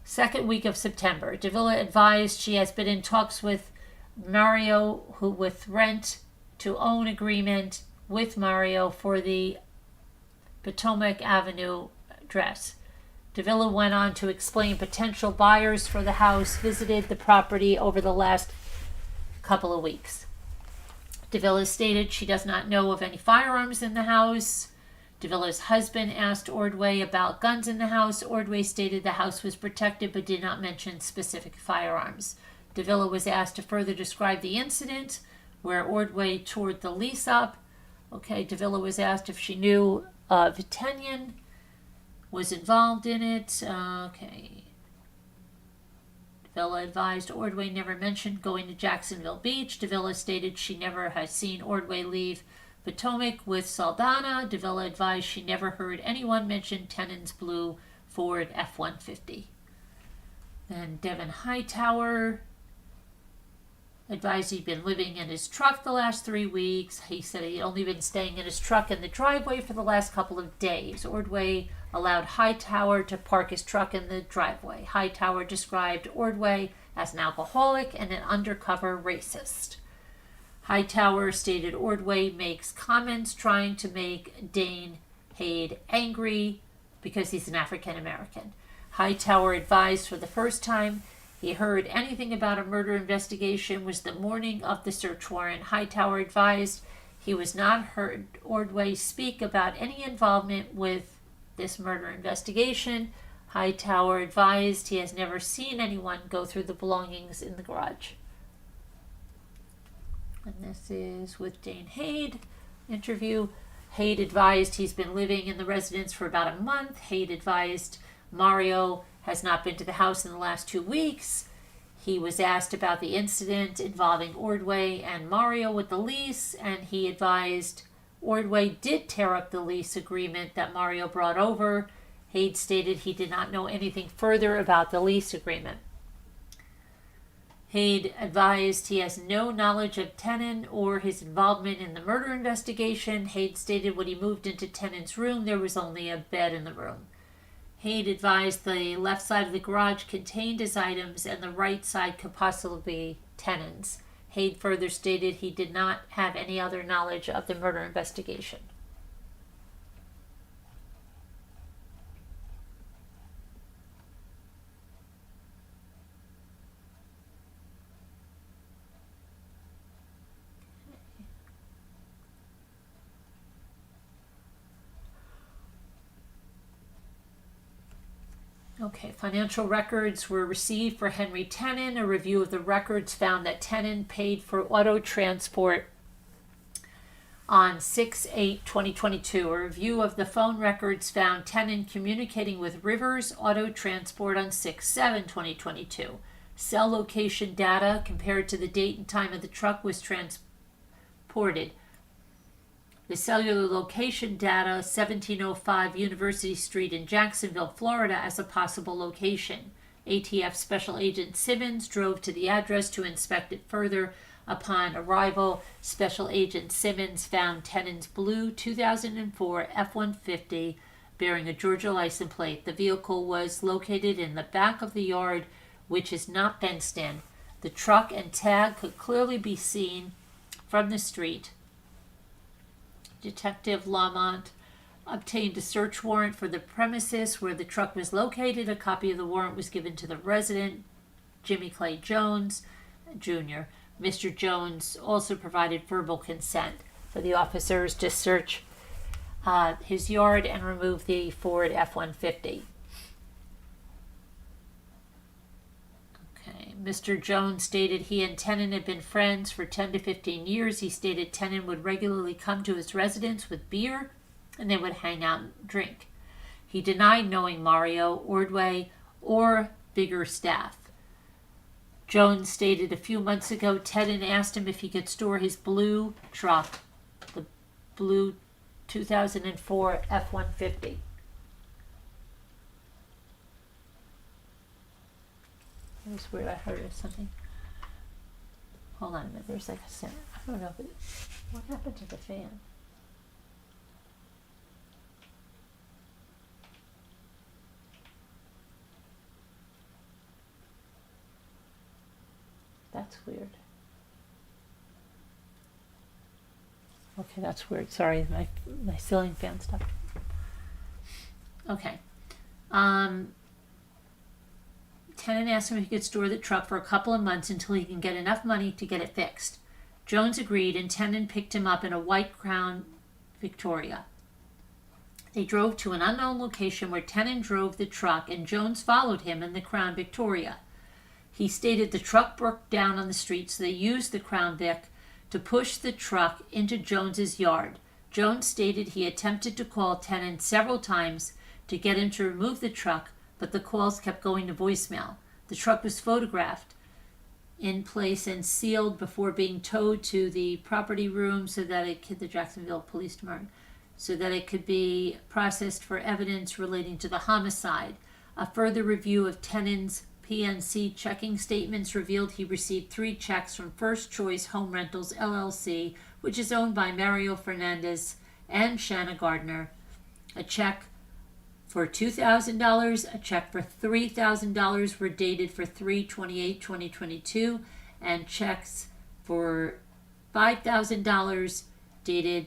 S1: second week of September. Davila advised she has been in talks with Mario with rent to own agreement with Mario for the Potomac Avenue address. Davila went on to explain potential buyers for the house visited the property over the last couple of weeks. Davila stated she does not know of any firearms in the house. Davila's husband asked Ordway about guns in the house. Ordway stated the house was protected but did not mention specific firearms. Davila was asked to further describe the incident where Ordway tore the lease up. Davila was asked if she knew Tenon was involved in it. Davila advised Ordway never mentioned going to Jacksonville Beach. Davila stated she never had seen Ordway leave Potomac with Saldana. Davila advised she never heard anyone mention Tenon's blue Ford F-150. Then Devin Hightower advised he'd been living in his truck the last 3 weeks. He said he'd only been staying in his truck in the driveway for the last couple of days. Ordway allowed Hightower to park his truck in the driveway. Hightower described Ordway as an alcoholic and an undercover racist. Hightower stated Ordway makes comments trying to make Dane Hade angry because he's an African American. Hightower advised for the first time he heard anything about a murder investigation was the morning of the search warrant. Hightower advised he was not heard Ordway speak about any involvement with this murder investigation. Hightower advised he has never seen anyone go through the belongings in the garage. And this is with Dane Hade interview. Hade advised he's been living in the residence for about a month. Hade advised Mario has not been to the house in the last 2 weeks. He was asked about the incident involving Ordway and Mario with the lease, and he advised Ordway did tear up the lease agreement that Mario brought over. Hade stated he did not know anything further about the lease agreement. Hade advised he has no knowledge of Tenon or his involvement in the murder investigation. Hade stated when he moved into Tenon's room, there was only a bed in the room. Hade advised the left side of the garage contained his items and the right side could possibly be Tenon's. Hade further stated he did not have any other knowledge of the murder investigation. Financial records were received for Henry Tenon. A review of the records found that Tenon paid for auto transport on 6/8/2022. A review of the phone records found Tenon communicating with Rivers Auto Transport on 6/7/2022. Cell location data compared to the date and time of the truck was transported The cellular location data, 1705 University Street in Jacksonville, Florida, as a possible location. ATF Special Agent Simmons drove to the address to inspect it further. Upon arrival, Special Agent Simmons found Tenon's blue 2004 F-150 bearing a Georgia license plate. The vehicle was located in the back of the yard, which is not fenced in. The truck and tag could clearly be seen from the street. Detective Lamont obtained a search warrant for the premises where the truck was located. A copy of the warrant was given to the resident, Jimmy Clay Jones, Jr. Mr. Jones also provided verbal consent for the officers to search his yard and remove the Ford F-150. Okay. Mr. Jones stated he and Tenon had been friends for 10 to 15 years. He stated Tenon would regularly come to his residence with beer and they would hang out and drink. He denied knowing Mario, Ordway, or bigger staff. Jones stated a few months ago Tenon asked him if he could store his blue truck, the blue 2004 F-150. It was weird. I heard something. Hold on a minute. There's like a sound. I don't know if it, what happened to the fan? That's weird. Okay, that's weird. Sorry, my ceiling fan stopped. Okay. Tenon asked him if he could store the truck for a couple of months until he can get enough money to get it fixed. Jones agreed, and Tenon picked him up in a white Crown Victoria. They drove to an unknown location where Tenon drove the truck, and Jones followed him in the Crown Victoria. He stated the truck broke down on the street, so they used the Crown Vic to push the truck into Jones's yard. Jones stated he attempted to call Tenon several times to get him to remove the truck, but the calls kept going to voicemail. The truck was photographed in place and sealed before being towed to the property room so that it could, the Jacksonville Police Department, so that it could be processed for evidence relating to the homicide. A further review of Tenon's PNC checking statements revealed he received 3 checks from First Choice Home Rentals LLC, which is owned by Mario Fernandez and Shanna Gardner. A check for $2,000, a check for $3,000 were dated for 3/28/2022, and checks for $5,000 dated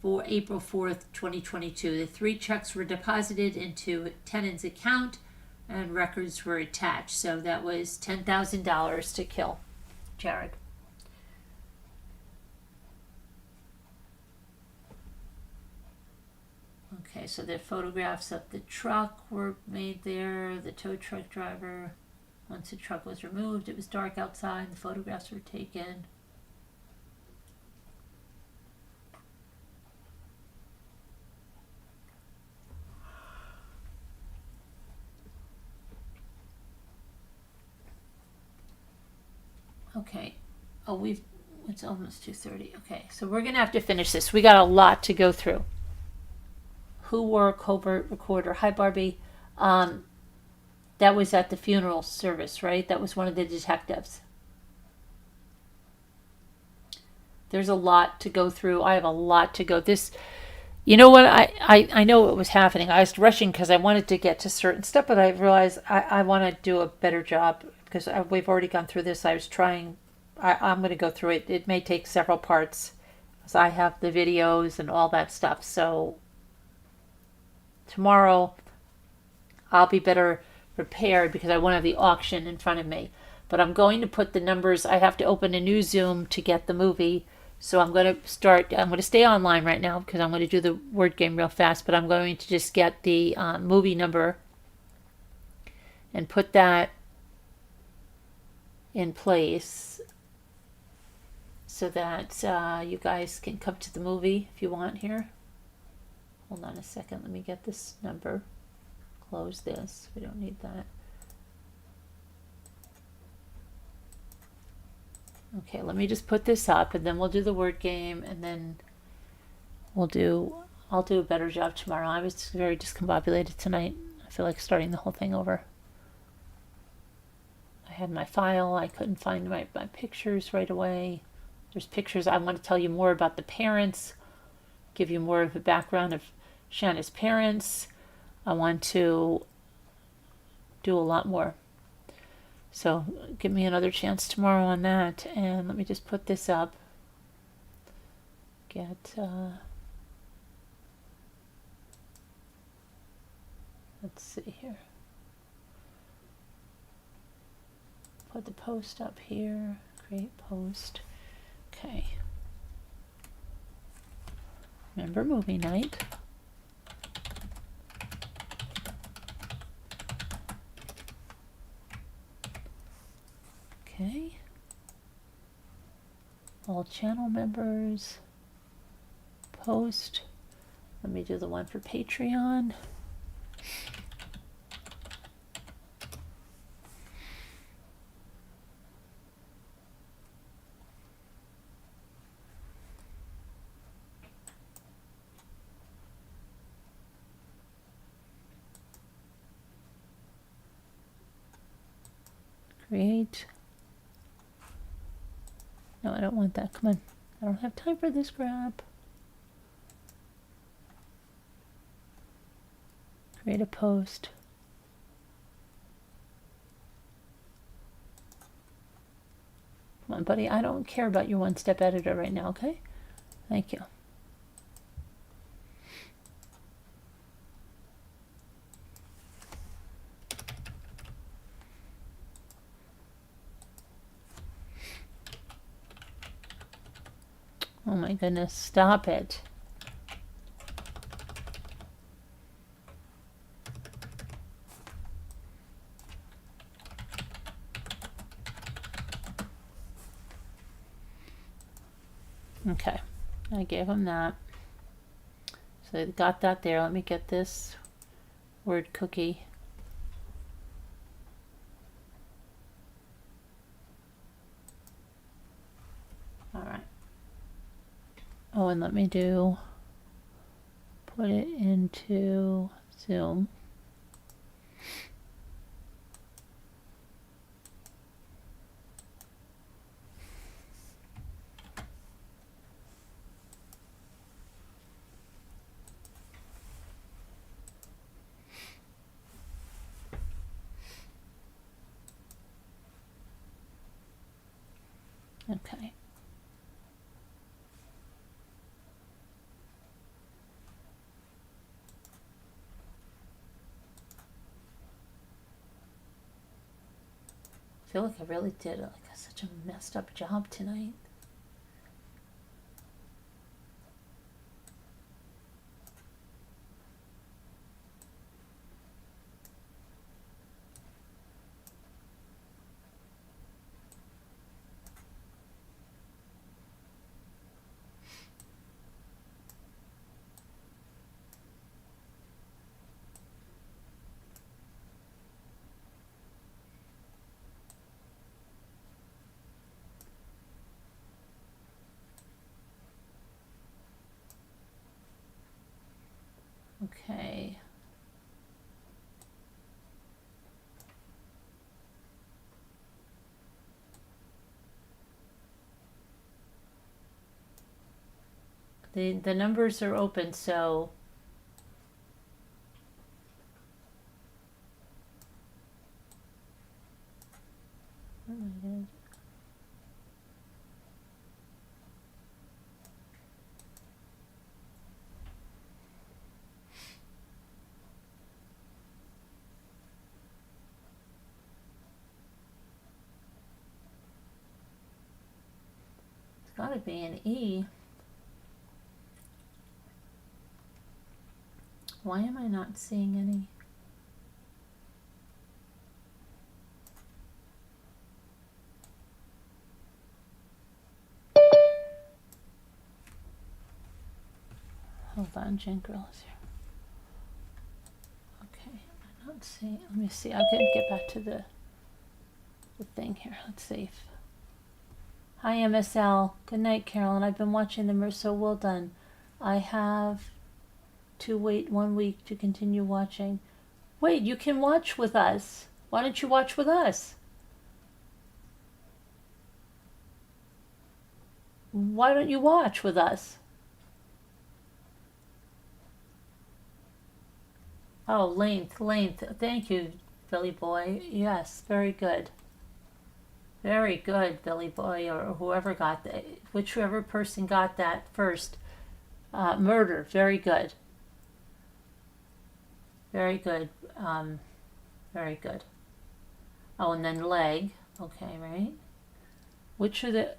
S1: for April 4th, 2022. The 3 checks were deposited into Tenon's account and records were attached. So that was $10,000 to kill Jared. Okay, so the photographs of the truck were made there, the tow truck driver. Once the truck was removed, it was dark outside, the photographs were taken. Okay. Oh, it's almost 2:30. Okay, so we're going to have to finish this. We got a lot to go through. Who wore a covert recorder? Hi, Barbie. That was at the funeral service, right? That was one of the detectives. There's a lot to go through. I have a lot to go. You know what? I know what was happening. I was rushing because I wanted to get to certain stuff, but I realized I want to do a better job because we've already gone through this. I was trying. I'm going to go through it. It may take several parts because I have the videos and all that stuff. So tomorrow I'll be better prepared because I won't have the auction in front of me. But I'm going to put the numbers. I have to open a new Zoom to get the movie. So I'm going to stay online right now because I'm going to do the word game real fast. But I'm going to just get the movie number and put that in place so that you guys can come to the movie if you want here. Hold on a second. Let me get this number. Close this. We don't need that. Okay, let me just put this up and then we'll do the word game and then I'll do a better job tomorrow. I was very discombobulated tonight. I feel like starting the whole thing over. I had my file. I couldn't find my pictures right away. There's pictures. I want to tell you more about the parents, give you more of a background of Shanna's parents. I want to do a lot more. So give me another chance tomorrow on that. And let me just put this up. Get, let's see here. Put the post up here. Create post. Okay. Remember movie night. Okay. All channel members. Post. Let me do the one for Patreon. Create. No, I don't want that. Come on. I don't have time for this crap. Create a post. Come on, buddy. I don't care about your one-step editor right now, okay? Thank you. Oh my goodness, stop it. Okay, I gave him that. So they got that there. Let me get this word cookie. All right. Oh, and let me put it into Zoom. Okay. I feel like I really did such a messed up job tonight. Okay. The numbers are open, so what am I gonna do? It's gotta be an E. Why am I not seeing any? Hold on, Jen Grill is here. Okay, I'm not seeing. Let me see. I'll get back to the thing here. Let's see. Hi, MSL. Good night, Carolyn. I've been watching them. Are so well done. I have to wait 1 week to continue watching. Wait, you can watch with us. Why don't you watch with us? Why don't you watch with us? Oh, length. Thank you, Billy Boy. Yes, very good. Very good, Billy Boy, or whoever got that, whichever person got that first. Murder, very good. Very good. Very good. Oh, and then leg. Okay, right? Which are the,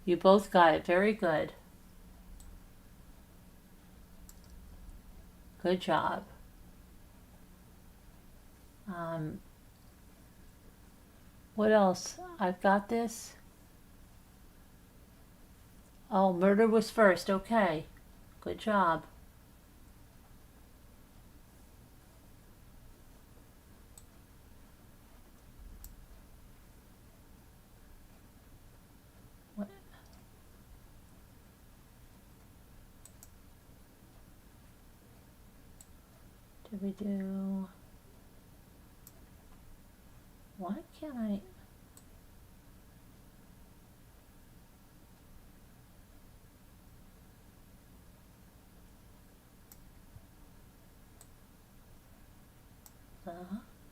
S1: you both got it. Very good. Good job. What else? I've got this. Oh, murder was first. Okay. Good job. What? Did we do? Why can't I?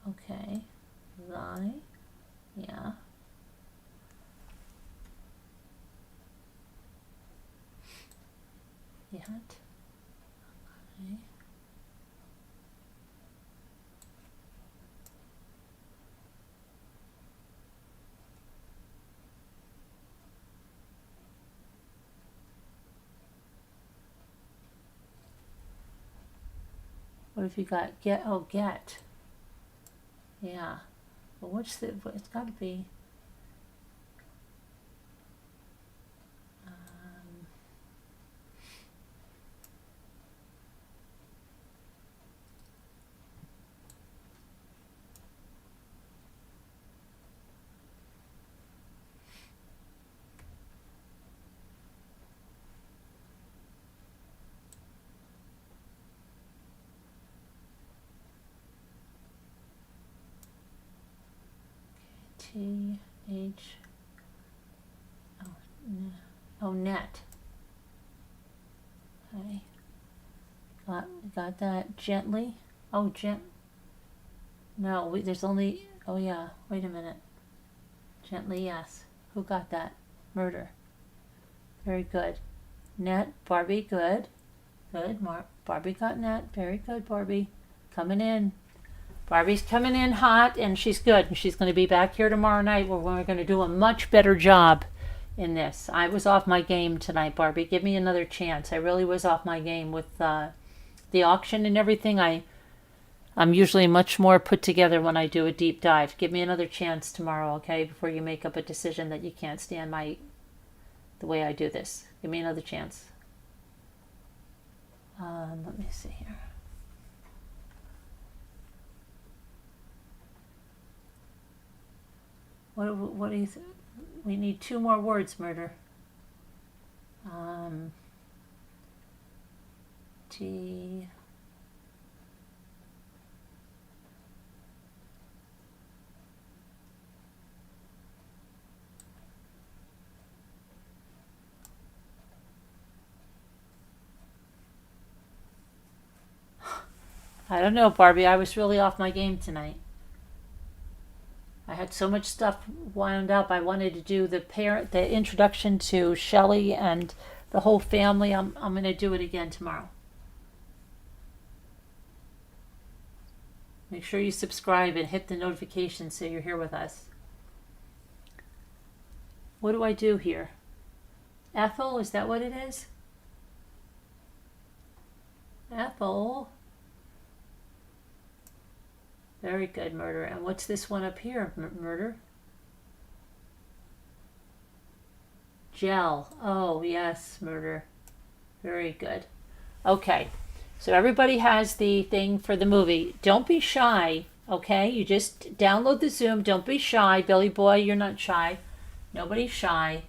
S1: Okay. Thy. Yeah. Yet. Okay. What have you got? Get. Oh, get. Yeah. Well, what's the? It's got to be. T-H. Oh, net. Okay. Got that. Gently. Oh, no, there's only. Oh, yeah. Wait a minute. Gently, yes. Who got that? Murder. Very good. Net. Barbie. Good. Good. Barbie got net. Very good, Barbie. Coming in. Barbie's coming in hot, and she's good. And she's going to be back here tomorrow night where we're going to do a much better job in this. I was off my game tonight, Barbie. Give me another chance. I really was off my game with the auction and everything. I'm usually much more put together when I do a deep dive. Give me another chance tomorrow, okay? Before you make up a decision that you can't stand the way I do this. Give me another chance. Let me see here. What do you think? We need 2 more words, murder. T. I don't know, Barbie. I was really off my game tonight. I had so much stuff wound up. I wanted to do the introduction to Shelley and the whole family. I'm going to do it again tomorrow. Make sure you subscribe and hit the notification so you're here with us. What do I do here? Ethel, is that what it is? Ethel. Very good, murder. And what's this one up here, murder? Gel. Oh, yes, murder. Very good. Okay, so everybody has the thing for the movie. Don't be shy, okay? You just download the Zoom. Don't be shy. Billy Boy, you're not shy. Nobody's shy.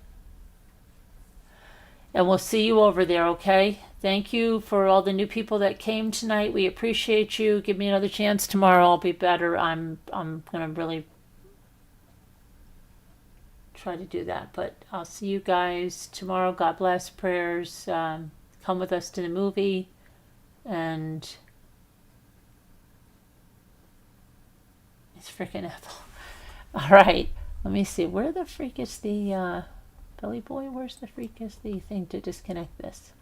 S1: And we'll see you over there, okay? Thank you for all the new people that came tonight. We appreciate you. Give me another chance tomorrow. I'll be better. I'm gonna really try to do that. But I'll see you guys tomorrow. God bless. Prayers. Come with us to the movie. And it's freaking Ethel. All right. Let me see. Where the freak is the Billy Boy? Where's the freak is the thing to disconnect this?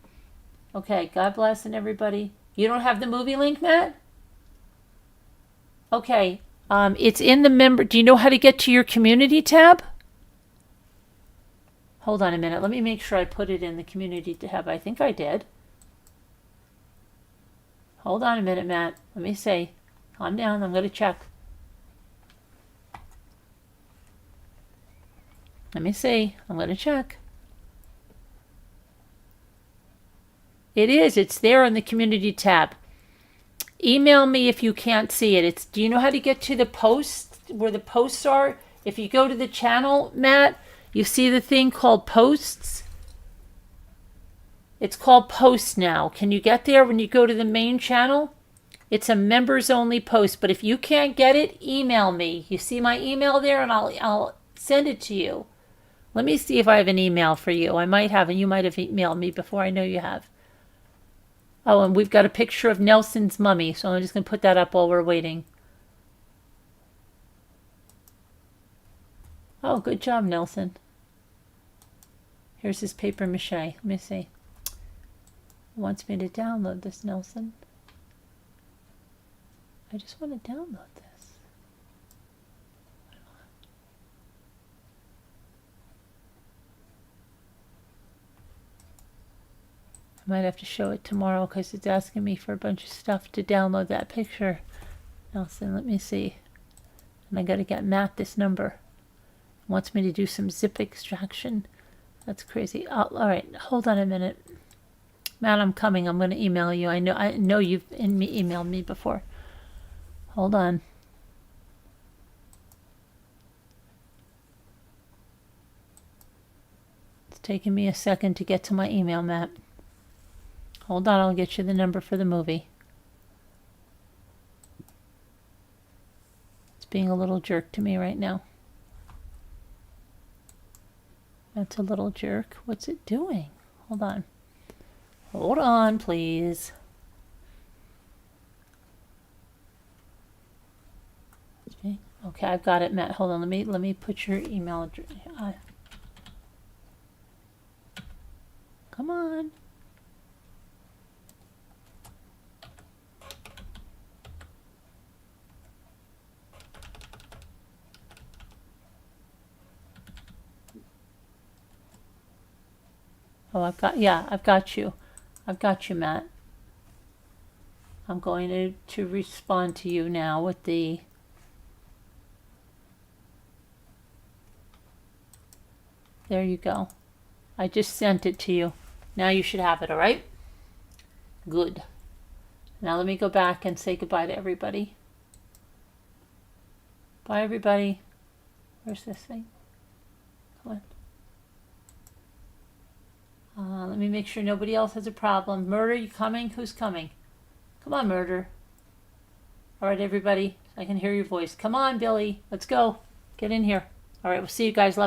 S1: Okay. God bless and everybody. You don't have the movie link, Matt? Okay. It's in the member. Do you know how to get to your community tab? Hold on a minute. Let me make sure I put it in the community tab. I think I did. Hold on a minute, Matt. Let me see. Calm down. I'm going to check. Let me see. I'm going to check. It is. It's there in the community tab. Email me if you can't see it. Do you know how to get to the posts, where the posts are? If you go to the channel, Matt, you see the thing called posts? It's called posts now. Can you get there when you go to the main channel? It's a members only post, but if you can't get it, email me. You see my email there, and I'll send it to you. Let me see if I have an email for you. I might have, and you might have emailed me before. I know you have. Oh, and we've got a picture of Nelson's mummy, so I'm just going to put that up while we're waiting. Oh, good job, Nelson. Here's his paper mache. Let me see. It wants me to download this, Nelson. I just want to download this. I might have to show it tomorrow because it's asking me for a bunch of stuff to download that picture. Nelson, let me see. And I got to get Matt this number. It wants me to do some zip extraction. That's crazy. Oh, all right, hold on a minute. Matt, I'm coming. I'm going to email you. I know you've emailed me before. Hold on. It's taking me a second to get to my email, Matt. Hold on, I'll get you the number for the movie. It's being a little jerk to me right now. That's a little jerk. What's it doing? Hold on. Hold on, please. Okay, I've got it, Matt. Hold on. Let me put your email address. Come on. Oh, I've got you. I've got you, Matt. I'm going to respond to you now with the there you go. I just sent it to you. Now you should have it, all right? Good. Now let me go back and say goodbye to everybody. Bye, everybody. Where's this thing? Come on. Let me make sure nobody else has a problem. Murder, you coming? Who's coming? Come on, Murder. All right, everybody. I can hear your voice. Come on, Billy. Let's go. Get in here. All right, we'll see you guys. Love.